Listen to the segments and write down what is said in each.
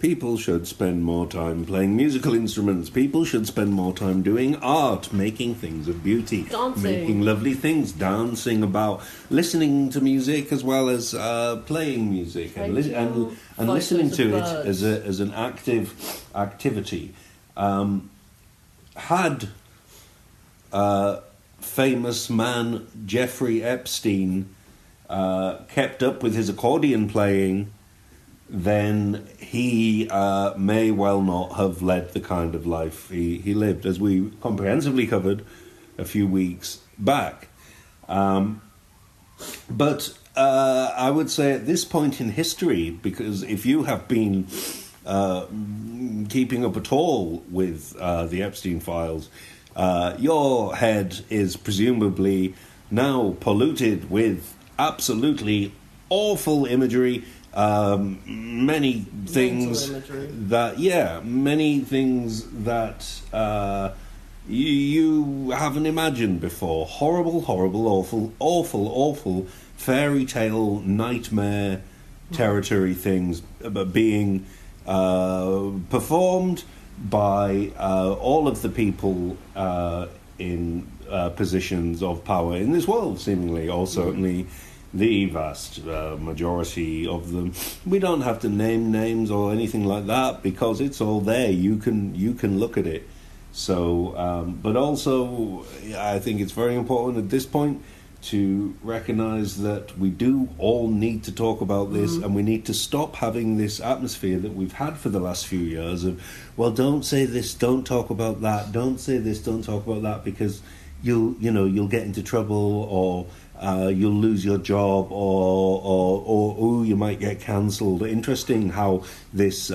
People should spend more time playing musical instruments. People should spend more time doing art, making things of beauty, dancing, making lovely things, dancing about, listening to music as well as playing music and listening to it as an active activity. Had famous man Jeffrey Epstein kept up with his accordion playing, then he may well not have led the kind of life he lived, as we comprehensively covered a few weeks back. But I would say at this point in history, because if you have been keeping up at all with the Epstein files, your head is presumably now polluted with absolutely awful imagery, many things that you haven't imagined before. Horrible, awful fairy tale nightmare territory things being performed by all of the people in positions of power in this world, seemingly, or certainly the vast majority of them. We don't have to name names or anything like that because it's all there. You can look at it. So, but also, I think it's very important at this point to recognise that we do all need to talk about this, and we need to stop having this atmosphere that we've had for the last few years of, well, don't say this, don't talk about that, don't say this, don't talk about that, because you'll get into trouble, or you'll lose your job, or you might get cancelled. Interesting how this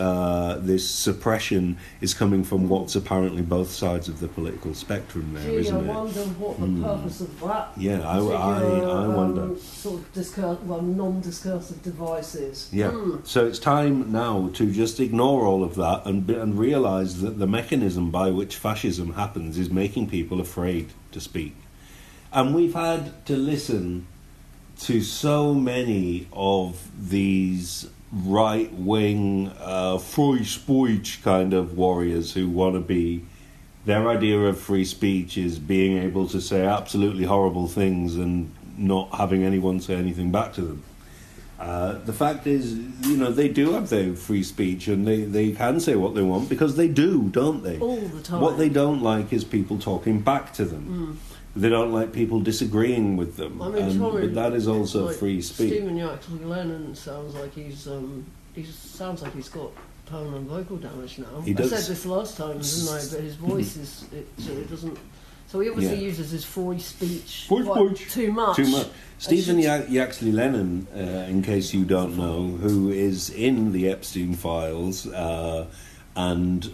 suppression is coming from what's apparently both sides of the political spectrum there, isn't it? I wonder what the purpose of that. Yeah, I wonder. Sort of non-discursive devices. Yeah. So it's time now to just ignore all of that and realise that the mechanism by which fascism happens is making people afraid to speak. And we've had to listen to so many of these right-wing, free speech kind of warriors who want to be... Their idea of free speech is being able to say absolutely horrible things and not having anyone say anything back to them. The fact is, they do have their free speech and they can say what they want because they do, don't they? All the time. What they don't like is people talking back to them. They don't like people disagreeing with them, but that is also free speech. Stephen Lennon sounds like he's got tone and vocal damage now. I said this last time, didn't I? But his voice it doesn't. So he obviously uses his free speech too much. Stephen Yaxley Lennon, in case you don't know, who is in the Epstein files. And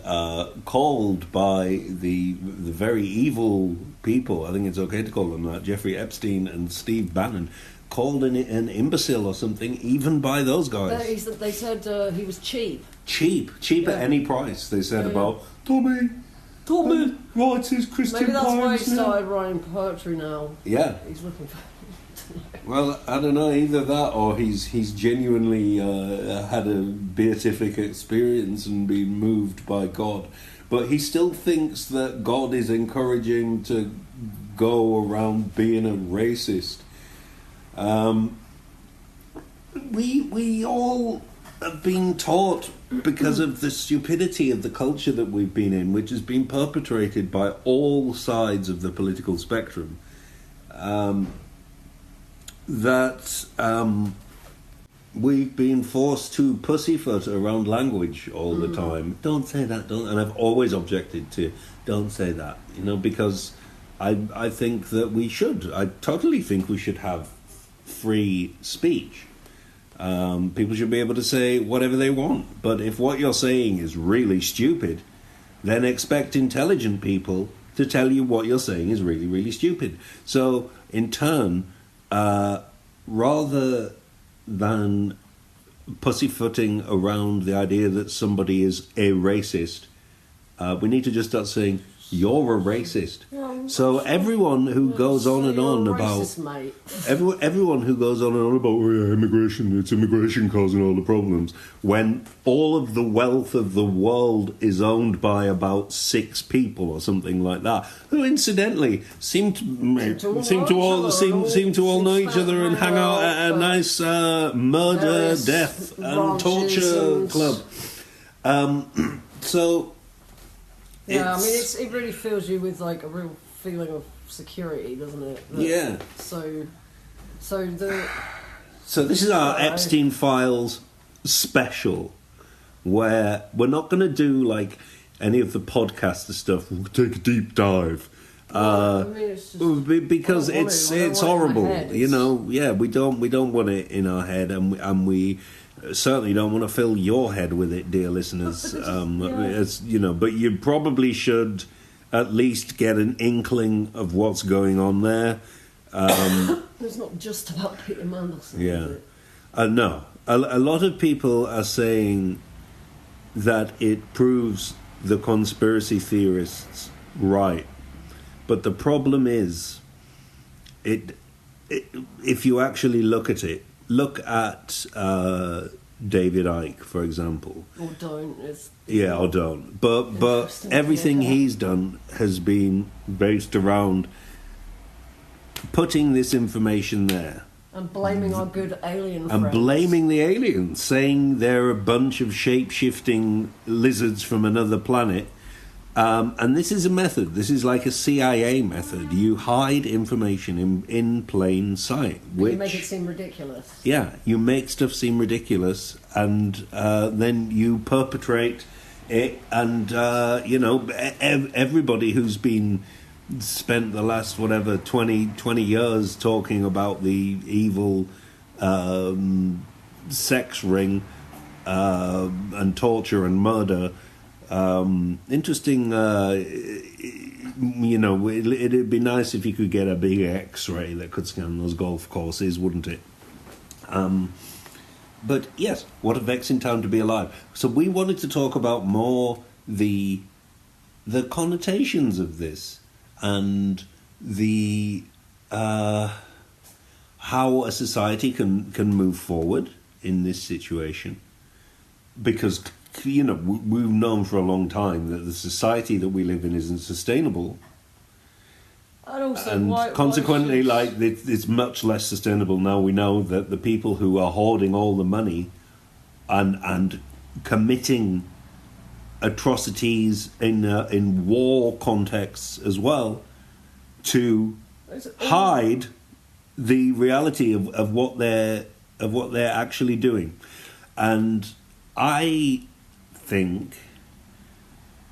called by the very evil people, I think it's okay to call them that, Jeffrey Epstein and Steve Bannon, called an imbecile or something, even by those guys. They said he was cheap. Cheap at any price, they said about Tommy writes his Christian poems. Maybe that's why he now. started writing poetry now. Yeah. He's looking for... Well, I don't know, either that or he's genuinely had a beatific experience and been moved by God. But he still thinks that God is encouraging to go around being a racist. We all have been taught, because of the stupidity of the culture that we've been in, which has been perpetrated by all sides of the political spectrum, that we've been forced to pussyfoot around language all the time. Don't say that, and I've always objected to don't say that, because I think that we should. I totally think we should have free speech. People should be able to say whatever they want, but if what you're saying is really stupid, then expect intelligent people to tell you what you're saying is really, really stupid. So, in turn, rather than pussyfooting around the idea that somebody is a racist, we need to just start saying, you're a racist. So everyone who goes on and on about everyone who goes on and on about immigration, it's immigration causing all the problems, when all of the wealth of the world is owned by about 6 people or something like that, who incidentally seem to all know each other and hang out at a nice murder, death, and torture club. So. Yeah, I mean, it really fills you with like a real feeling of security, doesn't it? So this is our Epstein Files special, where we're not going to do like any of the podcaster stuff. We'll take a deep dive. I mean, it's just, because it's horrible, you know. Yeah, we don't want it in our head, and we certainly don't want to fill your head with it, dear listeners. It's, you know, but you probably should at least get an inkling of what's going on there. It's not just about Peter Mandelson. Yeah, is it? No. A lot of people are saying that it proves the conspiracy theorists right, but the problem is, if you actually look at it. Look at David Icke, for example. Or don't. Or don't. But everything he's done has been based around putting this information there. And blaming our good alien friends. And blaming the aliens, saying they're a bunch of shape-shifting lizards from another planet. And this is a method. This is like a CIA method. You hide information in plain sight. You make it seem ridiculous. Yeah, you make stuff seem ridiculous, and then you perpetrate it. And, everybody who's been spent the last, 20 years talking about the evil sex ring and torture and murder... interesting, it'd be nice if you could get a big X-ray that could scan those golf courses, wouldn't it? But yes, what a vexing time to be alive. So we wanted to talk about more the connotations of this and the how a society can move forward in this situation, because we've known for a long time that the society that we live in isn't sustainable. And consequently, it's much less sustainable now. We know that the people who are hoarding all the money and committing atrocities in war contexts as well to hide the reality of what they're actually doing. And I think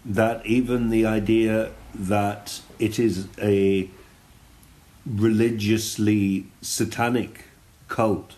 that even the idea that it is a religiously satanic cult,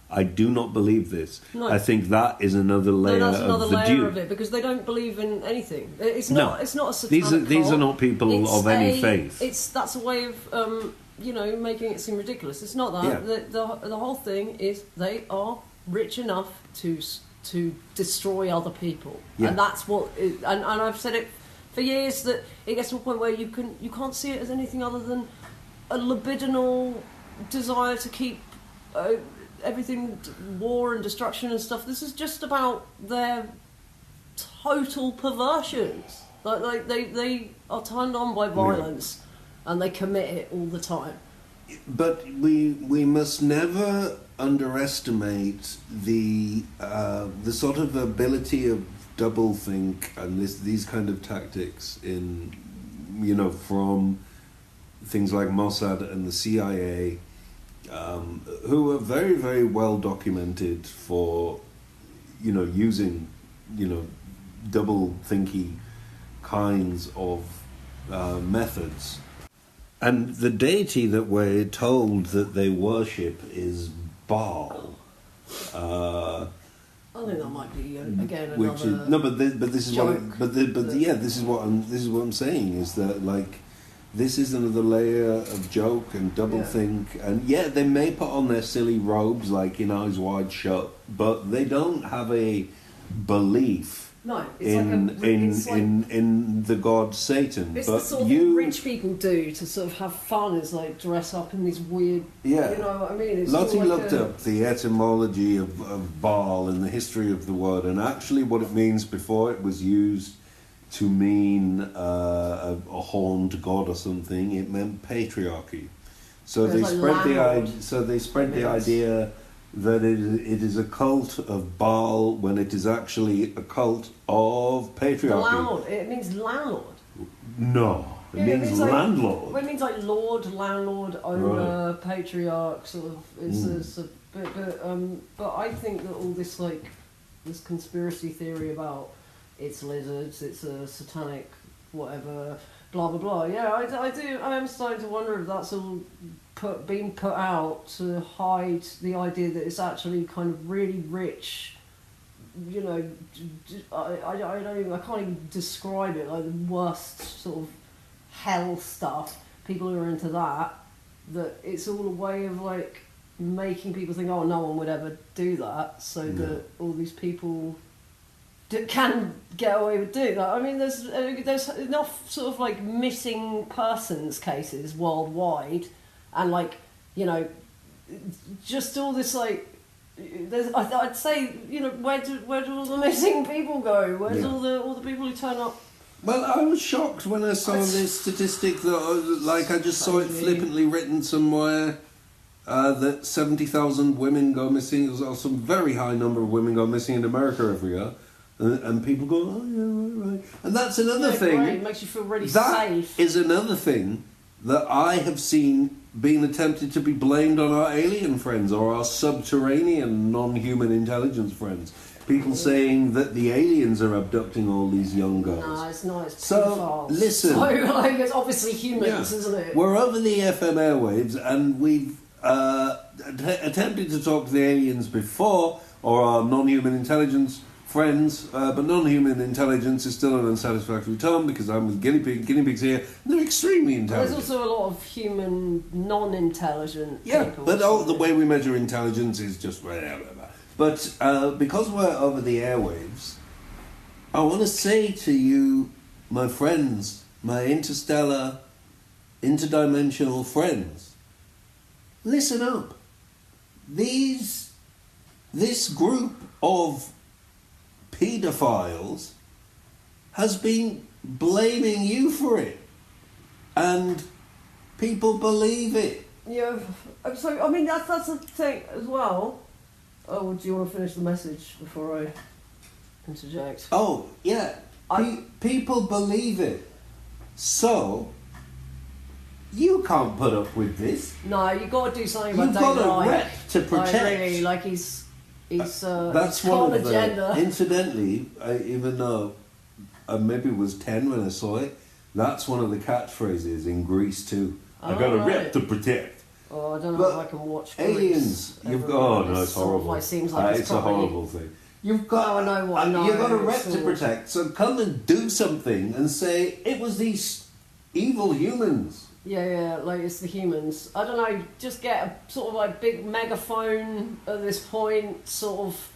I do not believe this. No. I think that is another layer that's another layer of it, because they don't believe in anything. It's not a satanic cult. These are not people of any faith. That's a way of making it seem ridiculous. It's not that. Yeah. The whole thing is they are rich enough to destroy other people, and that's what. And I've said it for years that it gets to a point where you can't see it as anything other than a libidinal desire to keep everything war and destruction and stuff. This is just about their total perversions. Like they are turned on by violence, and they commit it all the time. But we must never underestimate the sort of ability of doublethink and these kind of tactics in from things like Mossad and the CIA, who are very, very well documented for using double-thinky kinds of methods. And the deity that we're told that they worship is Baal. I think that might be again another. Which is, no, but this is joke this is what I'm saying is that this is another layer of joke and doublethink, and they may put on their silly robes in Eyes Wide Shut, but they don't have a belief No, it's in the god Satan. It's but the sort of thing rich people do to sort of have fun, is like dress up in these weird. Yeah, you know what I mean. It's Lottie like looked up the etymology of Baal and the history of the word, and actually, what it means before it was used to mean a horned god or something. It meant patriarchy. So they spread the idea that it is a cult of Baal when it is actually a cult of patriarchy. Landlord. It means landlord. No, it means landlord. Well, it means like lord, landlord, owner, right. Patriarch, sort of. But I think that all this this conspiracy theory about it's lizards, it's a satanic whatever, blah blah blah. Yeah, I am starting to wonder if that's all being put out to hide the idea that it's actually kind of really rich. You know, I can't even describe it, like the worst sort of hell stuff. People who are into that it's all a way of like making people think, oh, no one would ever do that, so that all these people can get away with doing that. I mean, there's enough sort of like missing persons cases worldwide, and like, you know, just all this like. I'd say, you know, where do all the missing people go? Where's all the people who turn up? Well, I was shocked when I saw this statistic that, like, I just saw it flippantly written somewhere that 70,000 women go missing, or some very high number of women go missing in America every year. And people go, oh, yeah, right. And that's another thing. Great. It makes you feel really safe. That is another thing that I have seen being attempted to be blamed on our alien friends or our subterranean non-human intelligence friends. People saying that the aliens are abducting all these young girls. No, it's not. It's so, too fast. Listen. So, like, it's obviously humans, isn't it? We're over the FM airwaves, and we've attempted to talk to the aliens before, or our non-human intelligence friends, but non-human intelligence is still an unsatisfactory term because I'm with guinea pigs here, and they're extremely intelligent. There's also a lot of human non-intelligent people. But the way we measure intelligence is just whatever. But because we're over the airwaves, I want to say to you, my friends, my interstellar, interdimensional friends, listen up. This group of paedophiles has been blaming you for it, and people believe it. Yeah, so I mean that's the thing as well. Oh, do you want to finish the message before I interject? Oh yeah, people believe it, so you can't put up with this. No, you got to do something about You've got a rep to protect. Really, like he's that's one of the. Incidentally, even though I maybe was 10 when I saw it, that's one of the catchphrases in Greece too. I got a rep to protect. Oh, I don't know if I can watch aliens. You've got it's horrible. Like, seems like it's a horrible thing. You've got. I know what I know. You've got a rep to protect. So come and do something and say it was these evil humans. Yeah, like it's the humans. I don't know, just get a sort of like big megaphone at this point, sort of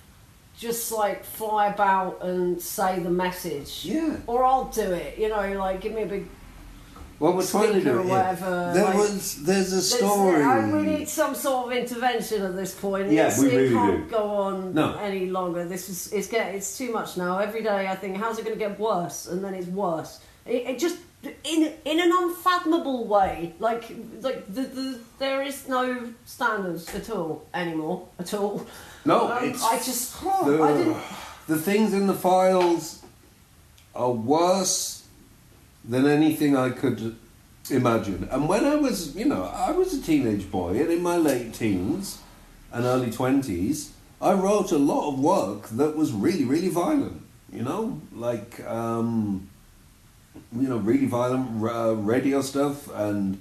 just like fly about and say the message. Yeah. Or I'll do it, you know, like give me a big well, we're trying to do it. Or whatever. There's a story. We need some sort of intervention at this point. Yeah, we really do. It can't go on any longer. It's too much now. Every day I think, how's it going to get worse? And then it's worse. It just in an unfathomable way, like there is no standards at all anymore at all. No, the things in the files are worse than anything I could imagine. And when I was a teenage boy, and in my late teens and early 20s, I wrote a lot of work that was really, really violent. You know, like. Really violent radio stuff, and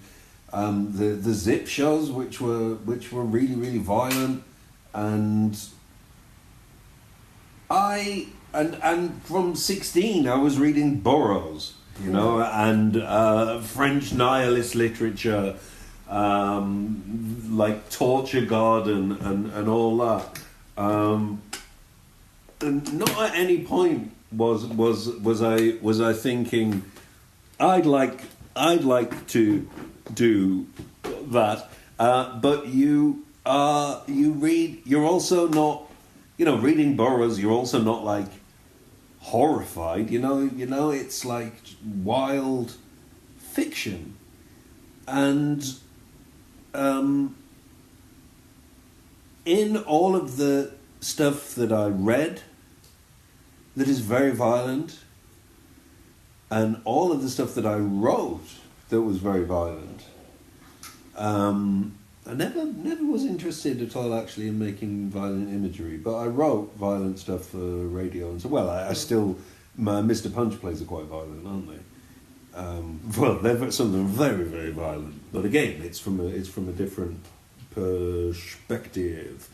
the Zip shows, which were really, really violent, and from 16 I was reading Burroughs, and French nihilist literature, like Torture Garden and all that, and not at any point was I thinking I'd like to do that, but you're also not, reading Burroughs, you're also not like horrified, it's like wild fiction, and in all of the stuff that I read that is very violent, and all of the stuff that I wrote that was very violent, I never was interested at all actually in making violent imagery, but I wrote violent stuff for radio and so. Well, I still, my Mr. Punch plays are quite violent, aren't they? Some of them are very, very violent, but again, it's from a different perspective.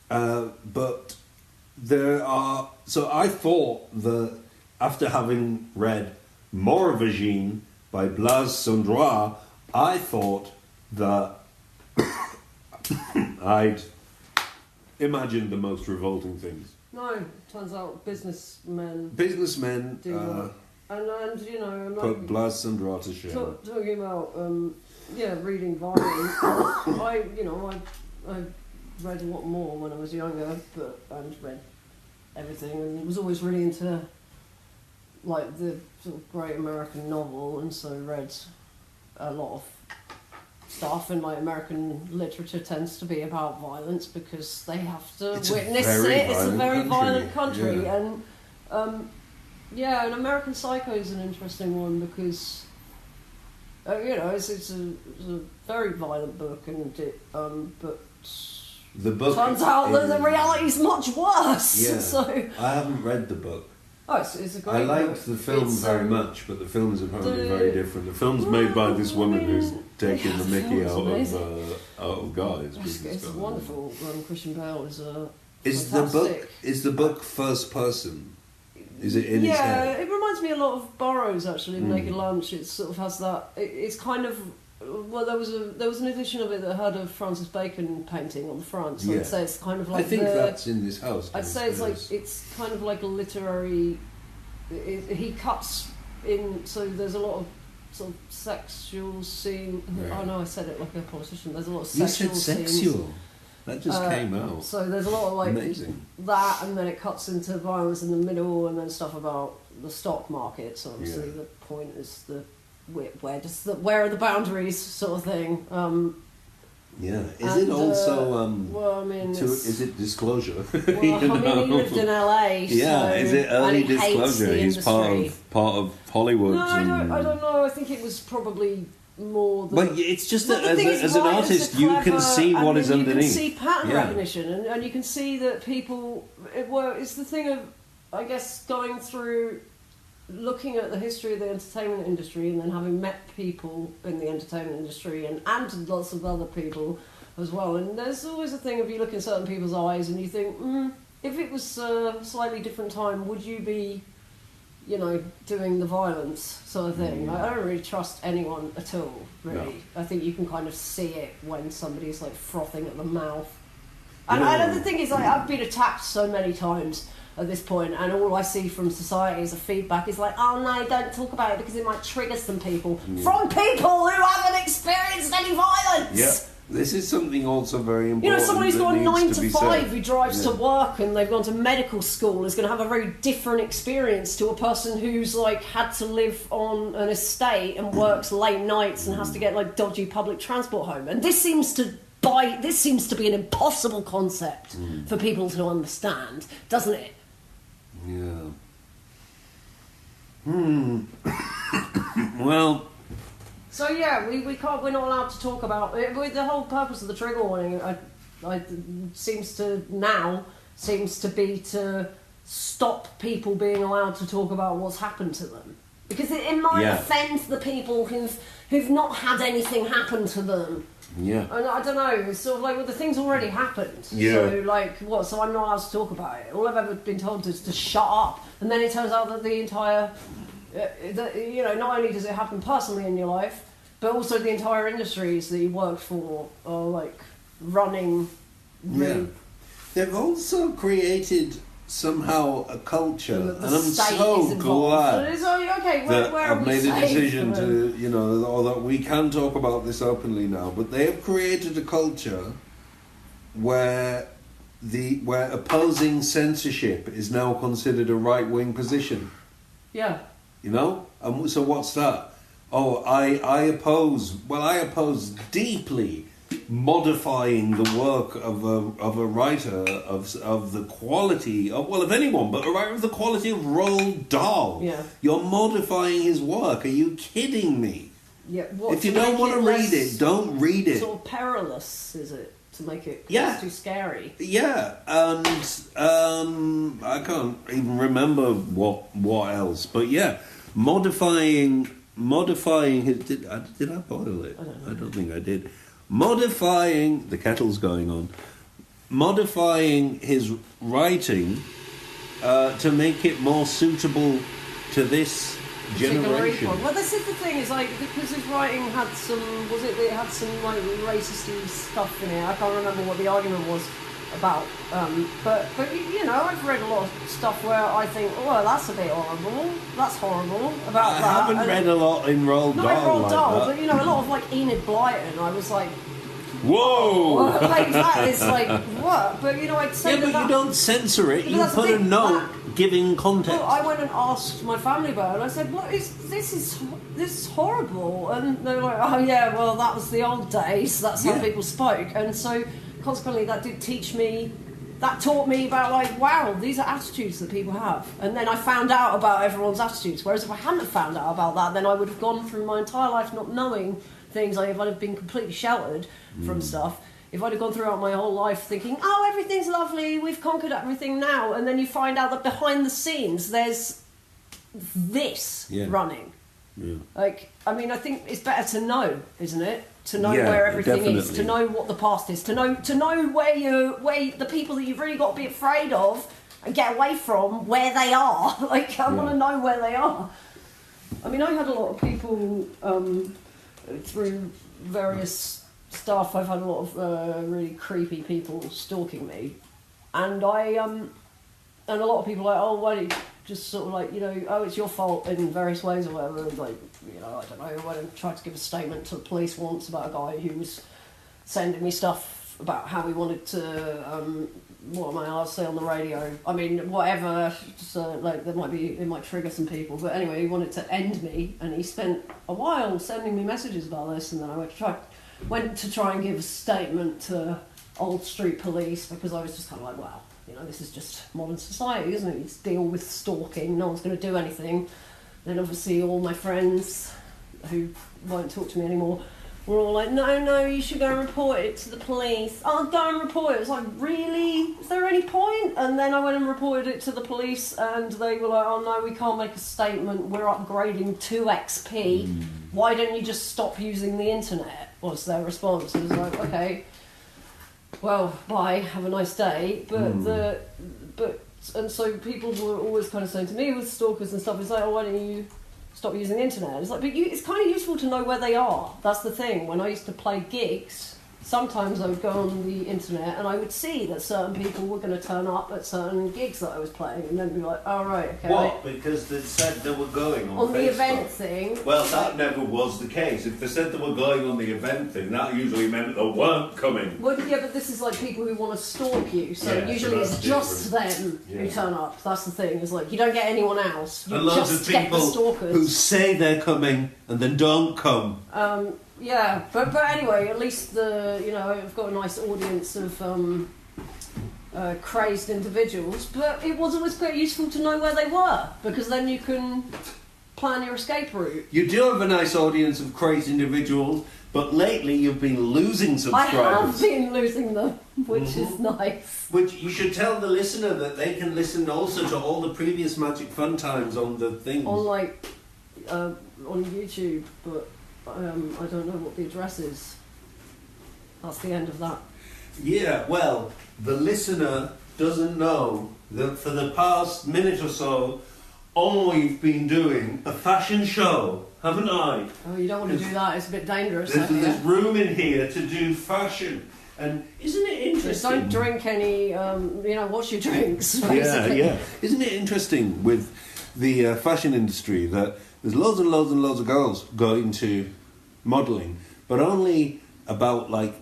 But there are. So I thought that after having read Moravagine by Blaise Cendrars, I thought that I'd imagined the most revolting things. No, turns out businessmen do that. And like, put Blaise Cendrars to shame. Talking about reading violence. I read a lot more when I was younger, and read everything, and was always really into like the sort of great American novel, and so read a lot of stuff, and like American literature tends to be about violence because they have to witness it. It's a very violent country, and and American Psycho is an interesting one because it's a very violent book, and but the book turns out that the reality is much worse. Yeah, so I haven't read the book. Oh, it's a great I liked book. the film very much, but the film's apparently very different. The film's made by this woman who's taking the mickey out of guys. It's wonderful. Christian Bale is Is the book first person? Is it in his head? Yeah, it reminds me a lot of Burroughs actually. Naked Lunch. It sort of has that. It's kind of. Well, there was an edition of it that had a Francis Bacon painting on the front. So I'd say it's kind of like. I think that's in this house. I'd say it's kind of like a literary. He cuts in, so there's a lot of sort of sexual scene. Right. Oh no, I said it like a politician. There's a lot of sexual scenes. You said sexual. That just came out. So there's a lot of like amazing. That, and then it cuts into violence in the middle, and then stuff about the stock market. So obviously the point is where are the boundaries, sort of thing. Is it also? Is it disclosure? Well, he lived in LA. Is it early disclosure? He's part of Hollywood. No, I don't know. I think it was probably more. But it's just that as an artist, you can see what is underneath. You can see pattern recognition, and you can see that people. It's the thing of, I guess, going through. Looking at the history of the entertainment industry, and then having met people in the entertainment industry and lots of other people as well, and there's always a thing of you look in certain people's eyes and you think, if it was a slightly different time, would you be, doing the violence sort of thing? I don't really trust anyone at all, really. No. I think you can kind of see it when somebody's like frothing at the mouth. And the thing is, like, I've been attacked so many times at this point, and all I see from society as a feedback is like, oh no, don't talk about it because it might trigger some people. From people who haven't experienced any violence! Yeah. This is something also very important. Someone who's got a 9 to 5 who drives to work and they've gone to medical school is going to have a very different experience to a person who's like had to live on an estate and works late nights and has to get like dodgy public transport home. And this seems to be an impossible concept for people to understand, doesn't it? Yeah. Well. So yeah, we can't. We're not allowed to talk about it. The whole purpose of the trigger warning, seems to be to stop people being allowed to talk about what's happened to them, because it might offend the people who've not had anything happen to them. Yeah. And I don't know, it's sort of like, well, the thing's already happened. Yeah. So, like, what? So I'm not allowed to talk about it. All I've ever been told is to shut up. And then it turns out that the entire, not only does it happen personally in your life, but also the entire industries that you work for are, like, running. Yeah. They've also created somehow a culture, and I'm so glad that I've made a decision to, you know, or that we can talk about this openly now. But they have created a culture where opposing censorship is now considered a right-wing position. Yeah. You know? So what's that? Oh, I oppose deeply modifying the work of a writer of the quality of anyone, but a writer of the quality of Roald Dahl. Yeah. You're modifying his work. Are you kidding me? Yeah. If you don't want to read it, don't read it. Sort of perilous, is it? To make it too scary. Yeah, and I can't even remember what else, but yeah, modifying his. Did I boil it? I don't think I did. Modifying the kettle's going on. Modifying his writing to make it more suitable to this generation. Well, this is the thing, is like, because his writing had some, it had some like racist stuff in it. I can't remember what the argument was about. But you know, I've read a lot of stuff where I think, oh, that's a bit horrible. That's horrible about that. I haven't read a lot in Roald Dahl. Not in Roald Dahl, that. But you know, a lot of like Enid Blyton. I was like, whoa! Like that is like what? But you know, I'd say but you don't censor it. You put a note giving context. Well, I went and asked my family about it, and I said, "What is this? Is horrible." And they were like, "Oh yeah, well that was the old days. That's how people spoke." And so, consequently, that did teach me. That taught me about like, wow, these are attitudes that people have. And then I found out about everyone's attitudes. Whereas if I hadn't found out about that, then I would have gone through my entire life not knowing things. Like if I'd have been completely sheltered from stuff. If I'd have gone throughout my whole life thinking, oh, everything's lovely, we've conquered everything now, and then you find out that behind the scenes there's this running. Yeah. Like, I mean, I think it's better to know, isn't it? To know where everything is, to know what the past is, to know where the people that you've really got to be afraid of and get away from, where they are. Like, I want to know where they are. I mean, I had a lot of people through various stuff. I've had a lot of really creepy people stalking me, and and a lot of people are like, oh, why don't you just sort of like, you know, oh, it's your fault in various ways or whatever. And like, you know, I don't know, I went and tried to give a statement to the police once about a guy who was sending me stuff about how he wanted to what am I allowed to say on the radio? I mean, whatever, just, like it might trigger some people, but anyway, he wanted to end me, and he spent a while sending me messages about this, and then I went to try and give a statement to Old Street Police, because I was just kind of like, well, you know, this is just modern society, isn't it? You just deal with stalking, no one's going to do anything. Then obviously all my friends who won't talk to me anymore were all like, no, you should go and report it to the police. Oh, go and report it. It was like, really? Is there any point? And then I went and reported it to the police, and they were like, oh no, we can't make a statement, we're upgrading to XP. Why don't you just stop using the internet? Was their response. It was like, okay, well, bye, have a nice day. And so people were always kind of saying to me with stalkers and stuff, it's like, oh, why don't you stop using the internet? It's like, but it's kind of useful to know where they are. That's the thing. When I used to play gigs, sometimes I would go on the internet and I would see that certain people were going to turn up at certain gigs that I was playing, and then be like, oh, right, okay. What? Because they said they were going on Facebook. The event thing. Well, that never was the case. If they said they were going on the event thing, that usually meant they weren't coming. Well, yeah, but this is like people who want to stalk you, so usually it's just them who turn up. That's the thing. It's like, you don't get anyone else. You just get the stalkers who say they're coming and then don't come. Yeah, but anyway, at least I've got a nice audience of crazed individuals. But it was always quite useful to know where they were, because then you can plan your escape route. You do have a nice audience of crazed individuals, but lately you've been losing subscribers. I have been losing them, which is nice. Which you should tell the listener that they can listen also to all the previous Magic Fun Times on the things. On YouTube, but I don't know what the address is. That's the end of that. Yeah, well, the listener doesn't know that for the past minute or so, we've been doing a fashion show, haven't I? Oh, you don't want to do that, it's a bit dangerous. There's room in here to do fashion. And isn't it interesting? Just don't drink any, wash your drinks, basically. Yeah. Isn't it interesting with the fashion industry that there's loads and loads and loads of girls go into modelling, but only about like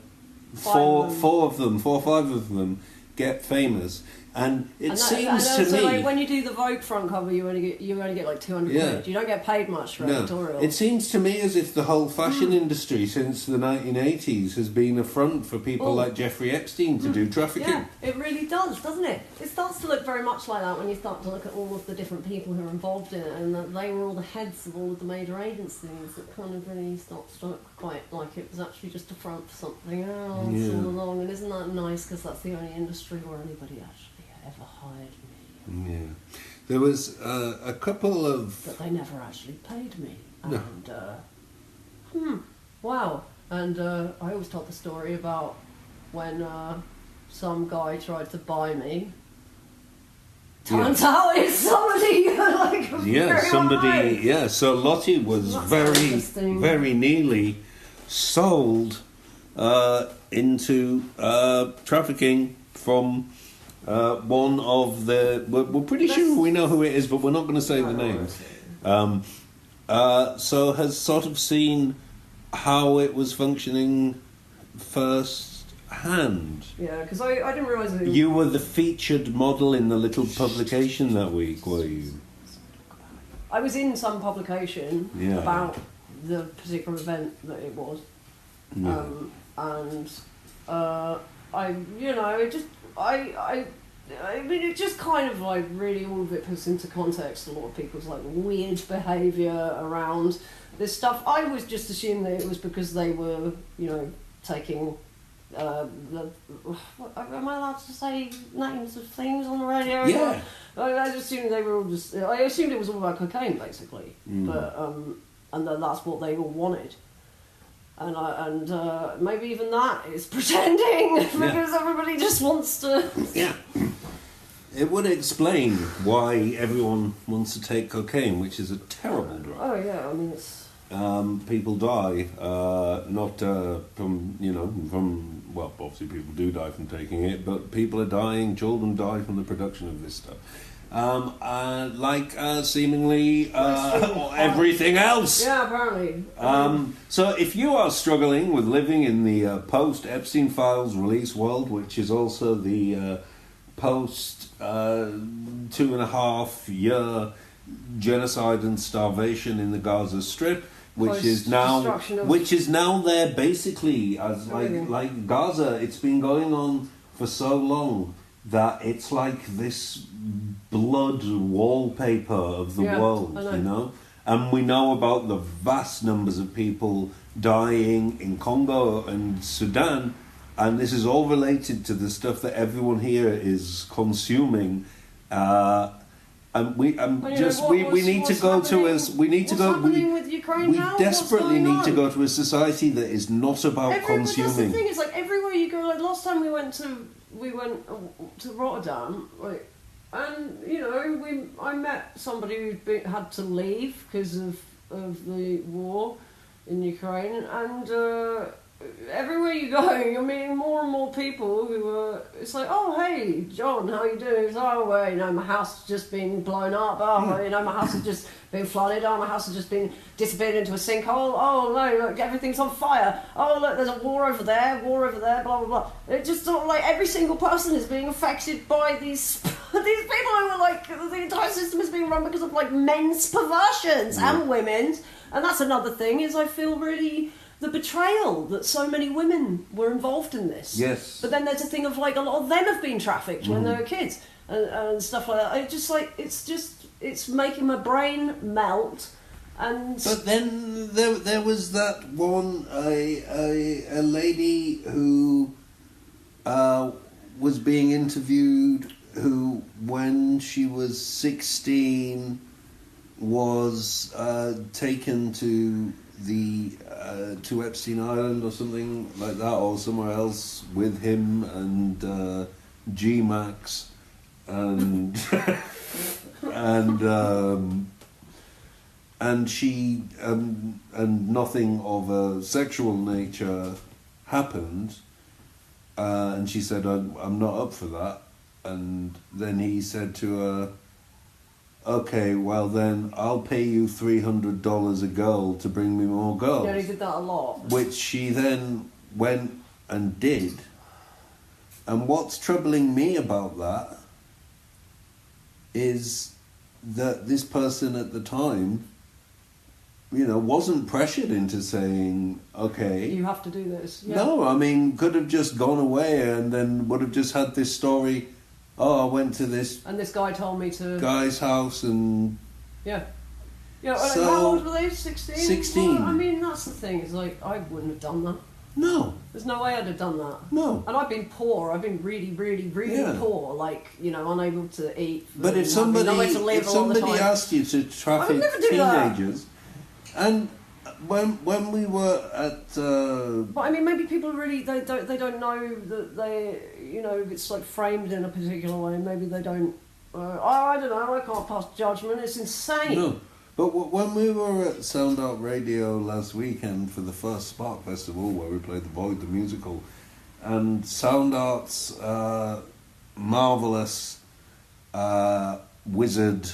four or five of them get famous. And it seems to me, like when you do the Vogue front cover, you only get like 200 quid. You don't get paid much for editorial. It seems to me as if the whole fashion industry since the 1980s has been a front for people like Jeffrey Epstein to do trafficking. Yeah, it really does, doesn't it? It starts to look very much like that when you start to look at all of the different people who are involved in it, and that they were all the heads of all of the major agencies. It kind of really starts to look quite like it was actually just a front for something else all along. And isn't that nice? Because that's the only industry where anybody actually ever hired me. Yeah. There was a couple of... But they never actually paid me. No. And, wow. And I always told the story about when some guy tried to buy me. Turns out it's somebody somebody. Yeah, so Lottie was very nearly sold into trafficking from one of the... We're pretty sure we know who it is, but we're not going to say the names. So has sort of seen how it was functioning first hand. Yeah, because I didn't realise that... You were the featured model in the little publication that week, were you? I was in some publication about the particular event that it was. Yeah. I mean, it just kind of like really all of it puts into context a lot of people's like weird behaviour around this stuff. I was just assuming that it was because they were, taking. Am I allowed to say names of things on the radio? Yeah. I just assumed they were all just. I assumed it was all about cocaine, basically. But and that's what they all wanted. And maybe even that is pretending because everybody just wants to. Yeah. It would explain why everyone wants to take cocaine, which is a terrible drug. Oh yeah, I mean it's. People die not from well, obviously people do die from taking it, but people are dying. Children die from the production of this stuff. Seemingly everything else. Yeah, apparently. So if you are struggling with living in the post-Epstein Files release world, which is also the post 2.5 year genocide and starvation in the Gaza Strip, which is now there basically as like Gaza. It's been going on for so long that it's like this blood wallpaper of the world, and we know about the vast numbers of people dying in Congo and Sudan, and this is all related to the stuff that everyone here is consuming. And we need to go to a society that is not about consuming. That's the thing. It's like everywhere you go. Like last time we went to Rotterdam, and I met somebody who had to leave because of the war in Ukraine, and everywhere you go, you're meeting more and more people who are. It's like, oh hey, John, how you doing? It's, oh well, my house has just been blown up. Oh, my house has just been flooded. Oh, my house has just been disappeared into a sinkhole. Oh no, look, everything's on fire. Oh look, there's a war over there. Blah blah blah. It just sort of like every single person is being affected by these people who are like the entire system is being run because of like men's perversions and women's. And that's another thing is I feel really. The betrayal that so many women were involved in this. Yes. But then there's a thing of like a lot of them have been trafficked when they were kids and stuff like that. It's making my brain melt. But then there was that one a lady who was being interviewed who when she was 16 was taken to to Epstein Island or something like that, or somewhere else with him and G-Max and and she and nothing of a sexual nature happened, and she said, I'm not up for that. And then he said to her, okay, well then I'll pay you $300 a girl to bring me more girls. Yeah, he did that a lot. Which she then went and did. And what's troubling me about that is that this person at the time, wasn't pressured into saying, okay, you have to do this. Yeah. No, I mean, could have just gone away and then would have just had this story, I went to this... And this guy told me to... Guy's house and... Yeah. So, how old were they? 16? 16. Well, I mean, that's the thing. It's like, I wouldn't have done that. No. There's no way I'd have done that. No. And I've been poor. I've been really, really, really poor. Like, unable to eat. But if somebody asked you to traffic teenagers... And when we were at... But I mean, maybe people really... They don't know that they... it's like framed in a particular way. Maybe they don't... I don't know. I can't pass judgment. It's insane. No. But when we were at Sound Art Radio last weekend for the first Spark Festival, where we played The Void, the musical, and Sound Art's marvellous wizard,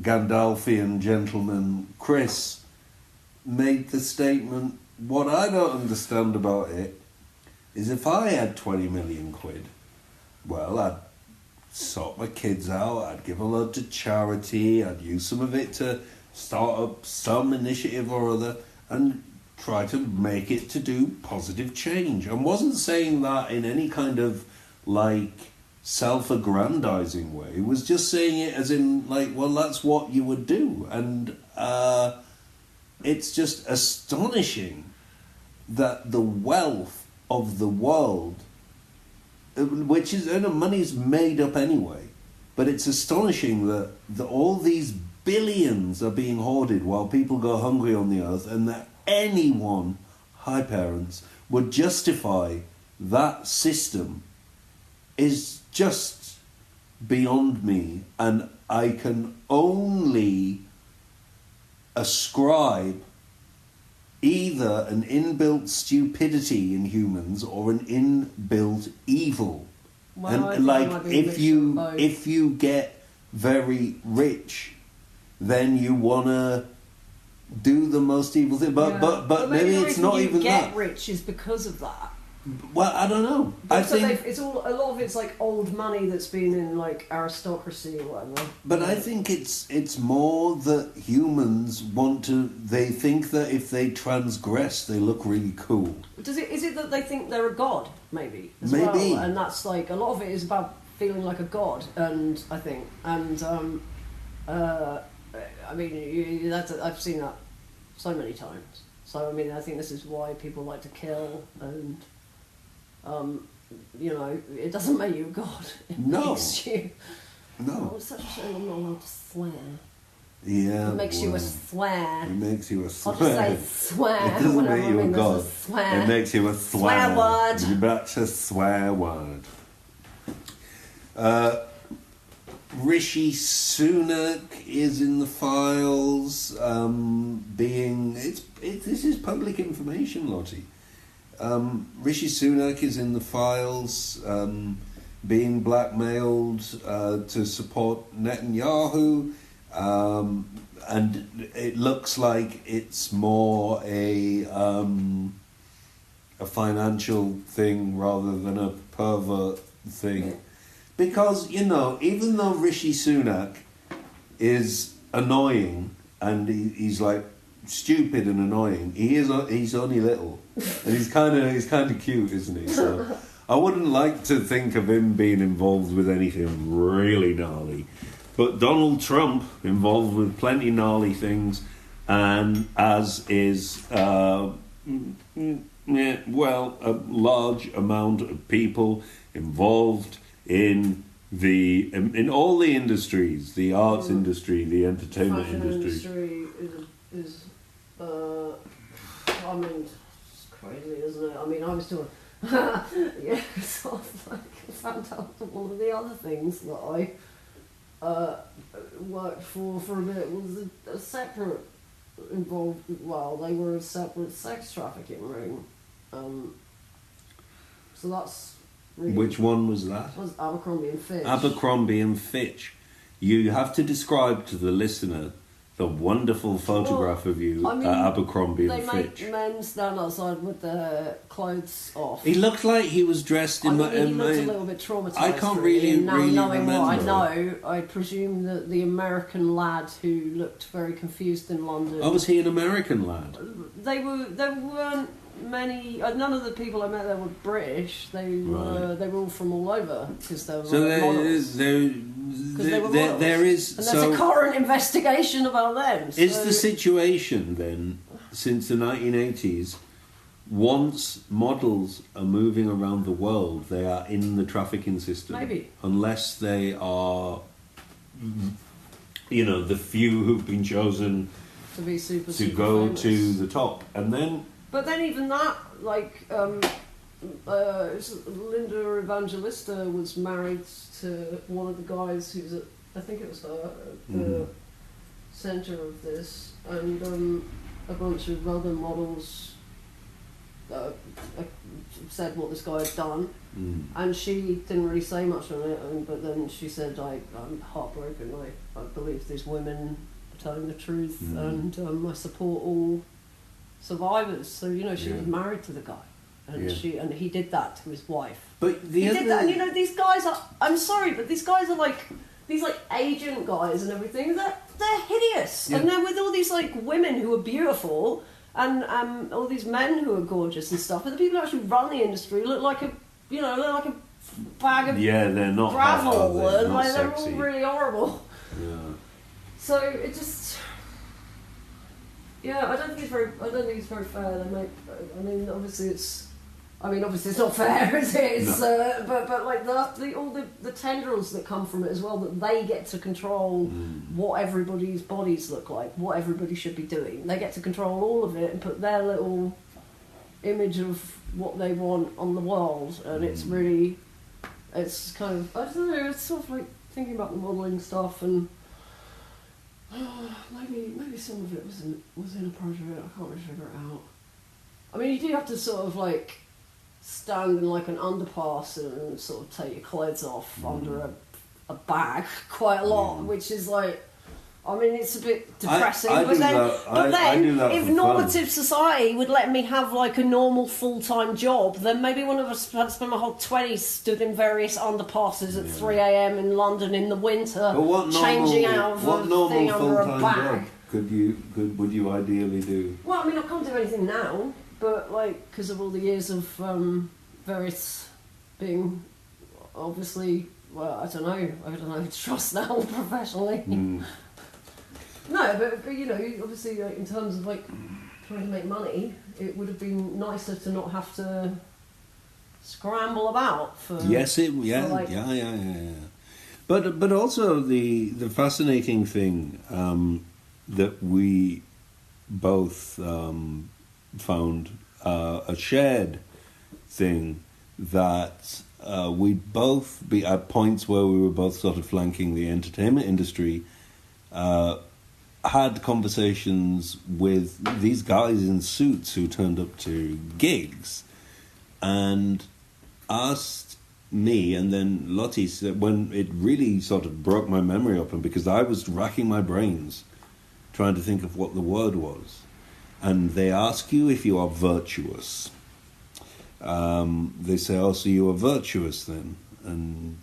Gandalfian gentleman, Chris, made the statement, what I don't understand about it is if I had 20 million quid, well, I'd sort my kids out, I'd give a load to charity, I'd use some of it to start up some initiative or other and try to make it to do positive change. And wasn't saying that in any kind of self-aggrandizing way. It was just saying it as in well, that's what you would do. And it's just astonishing that the wealth of the world, which is, money's made up anyway, but it's astonishing that all these billions are being hoarded while people go hungry on the earth, and that anyone, hi parents, would justify that system is just beyond me. And I can only ascribe either an inbuilt stupidity in humans or an inbuilt evil. Well, and if you get very rich, then you wanna do the most evil thing. But maybe it's not even that. Get rich is because of that. Well, I don't know. I think it's all a lot of it's old money that's been in aristocracy or whatever. But I think it's more that humans want to. They think that if they transgress, they look really cool. Is it that they think they're a god? Maybe. Maybe. Well? And that's a lot of it is about feeling like a god. And I think I mean I've seen that so many times. So I mean I think this is why people like to kill and. It doesn't make you a god. It makes you... No. Oh, it's such a shame I'm not allowed to swear. Yeah. It makes you a swear. It makes you a swear. I'll just say swear. It doesn't make you a god. Swear. It makes you a swear. Swear word. You're about to swear word. Rishi Sunak is in the files, this is public information, Lottie. Rishi Sunak is in the files, being blackmailed to support Netanyahu, and it looks like it's more a financial thing rather than a pervert thing. Because, even though Rishi Sunak is annoying and he's stupid and annoying, he's only little. And he's kind of cute, isn't he? So I wouldn't like to think of him being involved with anything really gnarly. But Donald Trump involved with plenty gnarly things, and as is a large amount of people involved in all the industries, the arts industry, the entertainment industry is I mean, it's crazy, isn't it? I mean, I was doing sort of found out one of the other things that I worked for a bit was a separate involved. Well, they were a separate sex trafficking ring. So that's really... Which one was that? That was Abercrombie and Fitch. Abercrombie and Fitch. You have to describe to the listener the wonderful photograph of you at Abercrombie and Fitch. They make men stand outside with their clothes off. He looked like he was dressed in... he looked a little bit traumatised. I can't really knowing remember. What I know, I presume that the American lad who looked very confused in London... Oh, was he an American lad? There weren't many... none of the people I met there were British. They were all from all over, because they were models. There is... And there's a current investigation about them. So. Is the situation then, since the 1980s, once models are moving around the world, they are in the trafficking system? Maybe. Unless they are, the few who've been chosen to be to go famous. To the top. And then... But then even that, Linda Evangelista was married to one of the guys who's at, I think it was her, at the centre of this, and a bunch of other models said what this guy had done, and she didn't really say much on it, but then she said, I'm heartbroken, I believe these women are telling the truth, and I support all survivors. So, she was married to the guy. And he did that to his wife. But did that, and these guys are... I'm sorry, but these guys are these agent guys and everything. They're hideous, and they're with all these women who are beautiful, and all these men who are gorgeous and stuff. But the people who actually run the industry look like a bag of they're not gravel, and they're all really horrible. Yeah. So it just... Yeah, I don't think it's very fair. Obviously it's not fair, is it? No. But all the tendrils that come from it as well, that they get to control what everybody's bodies look like, what everybody should be doing. They get to control all of it and put their little image of what they want on the world, and it's kind of, I don't know, it's sort of like thinking about the modelling stuff, and maybe some of it was inappropriate. I can't really figure it out. I mean, you do have to sort of stand in an underpass and sort of take your clothes off under a bag quite a lot, which is it's a bit depressing. But then if normative society would let me have a normal full-time job, then maybe one of us had spent my whole 20s stood in various underpasses at 3 a.m. in London in the winter, changing out of a thing under a bag. Would you ideally do? Well, I can't do anything now, but because of all the years of various being obviously, well, I don't know who to trust now professionally. No, but obviously in terms of trying to make money, it would have been nicer to not have to scramble about for. Yes, yeah. But also the fascinating thing that we both found a shared thing, that we'd both be at points where we were both sort of flanking the entertainment industry. Had conversations with these guys in suits who turned up to gigs and asked me, and then Lottie said, when it really sort of broke my memory open, because I was racking my brains trying to think of what the word was, and they ask you if you are virtuous. They say, so you are virtuous then? And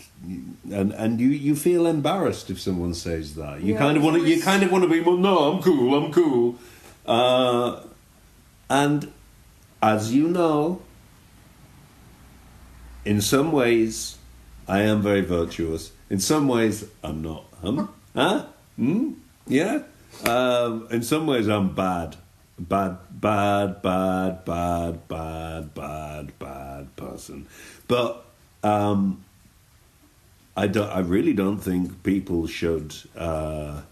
you feel embarrassed if someone says that. You kind of want to be, well, no, I'm cool. And as you know, in some ways I am very virtuous. In some ways I'm not. Yeah. In some ways I'm bad person. But I really don't think people should harm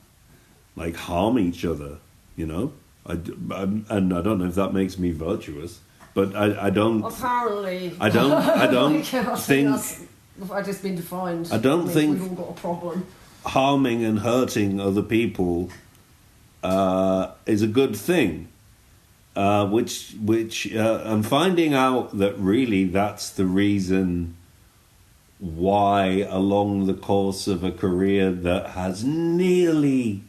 each other, and I don't know if that makes me virtuous, but I don't. Apparently, I don't think. I've just been defined. I don't think we've all got a problem. Harming and hurting other people is a good thing. I'm finding out that really that's the reason why, along the course of a career that has nearly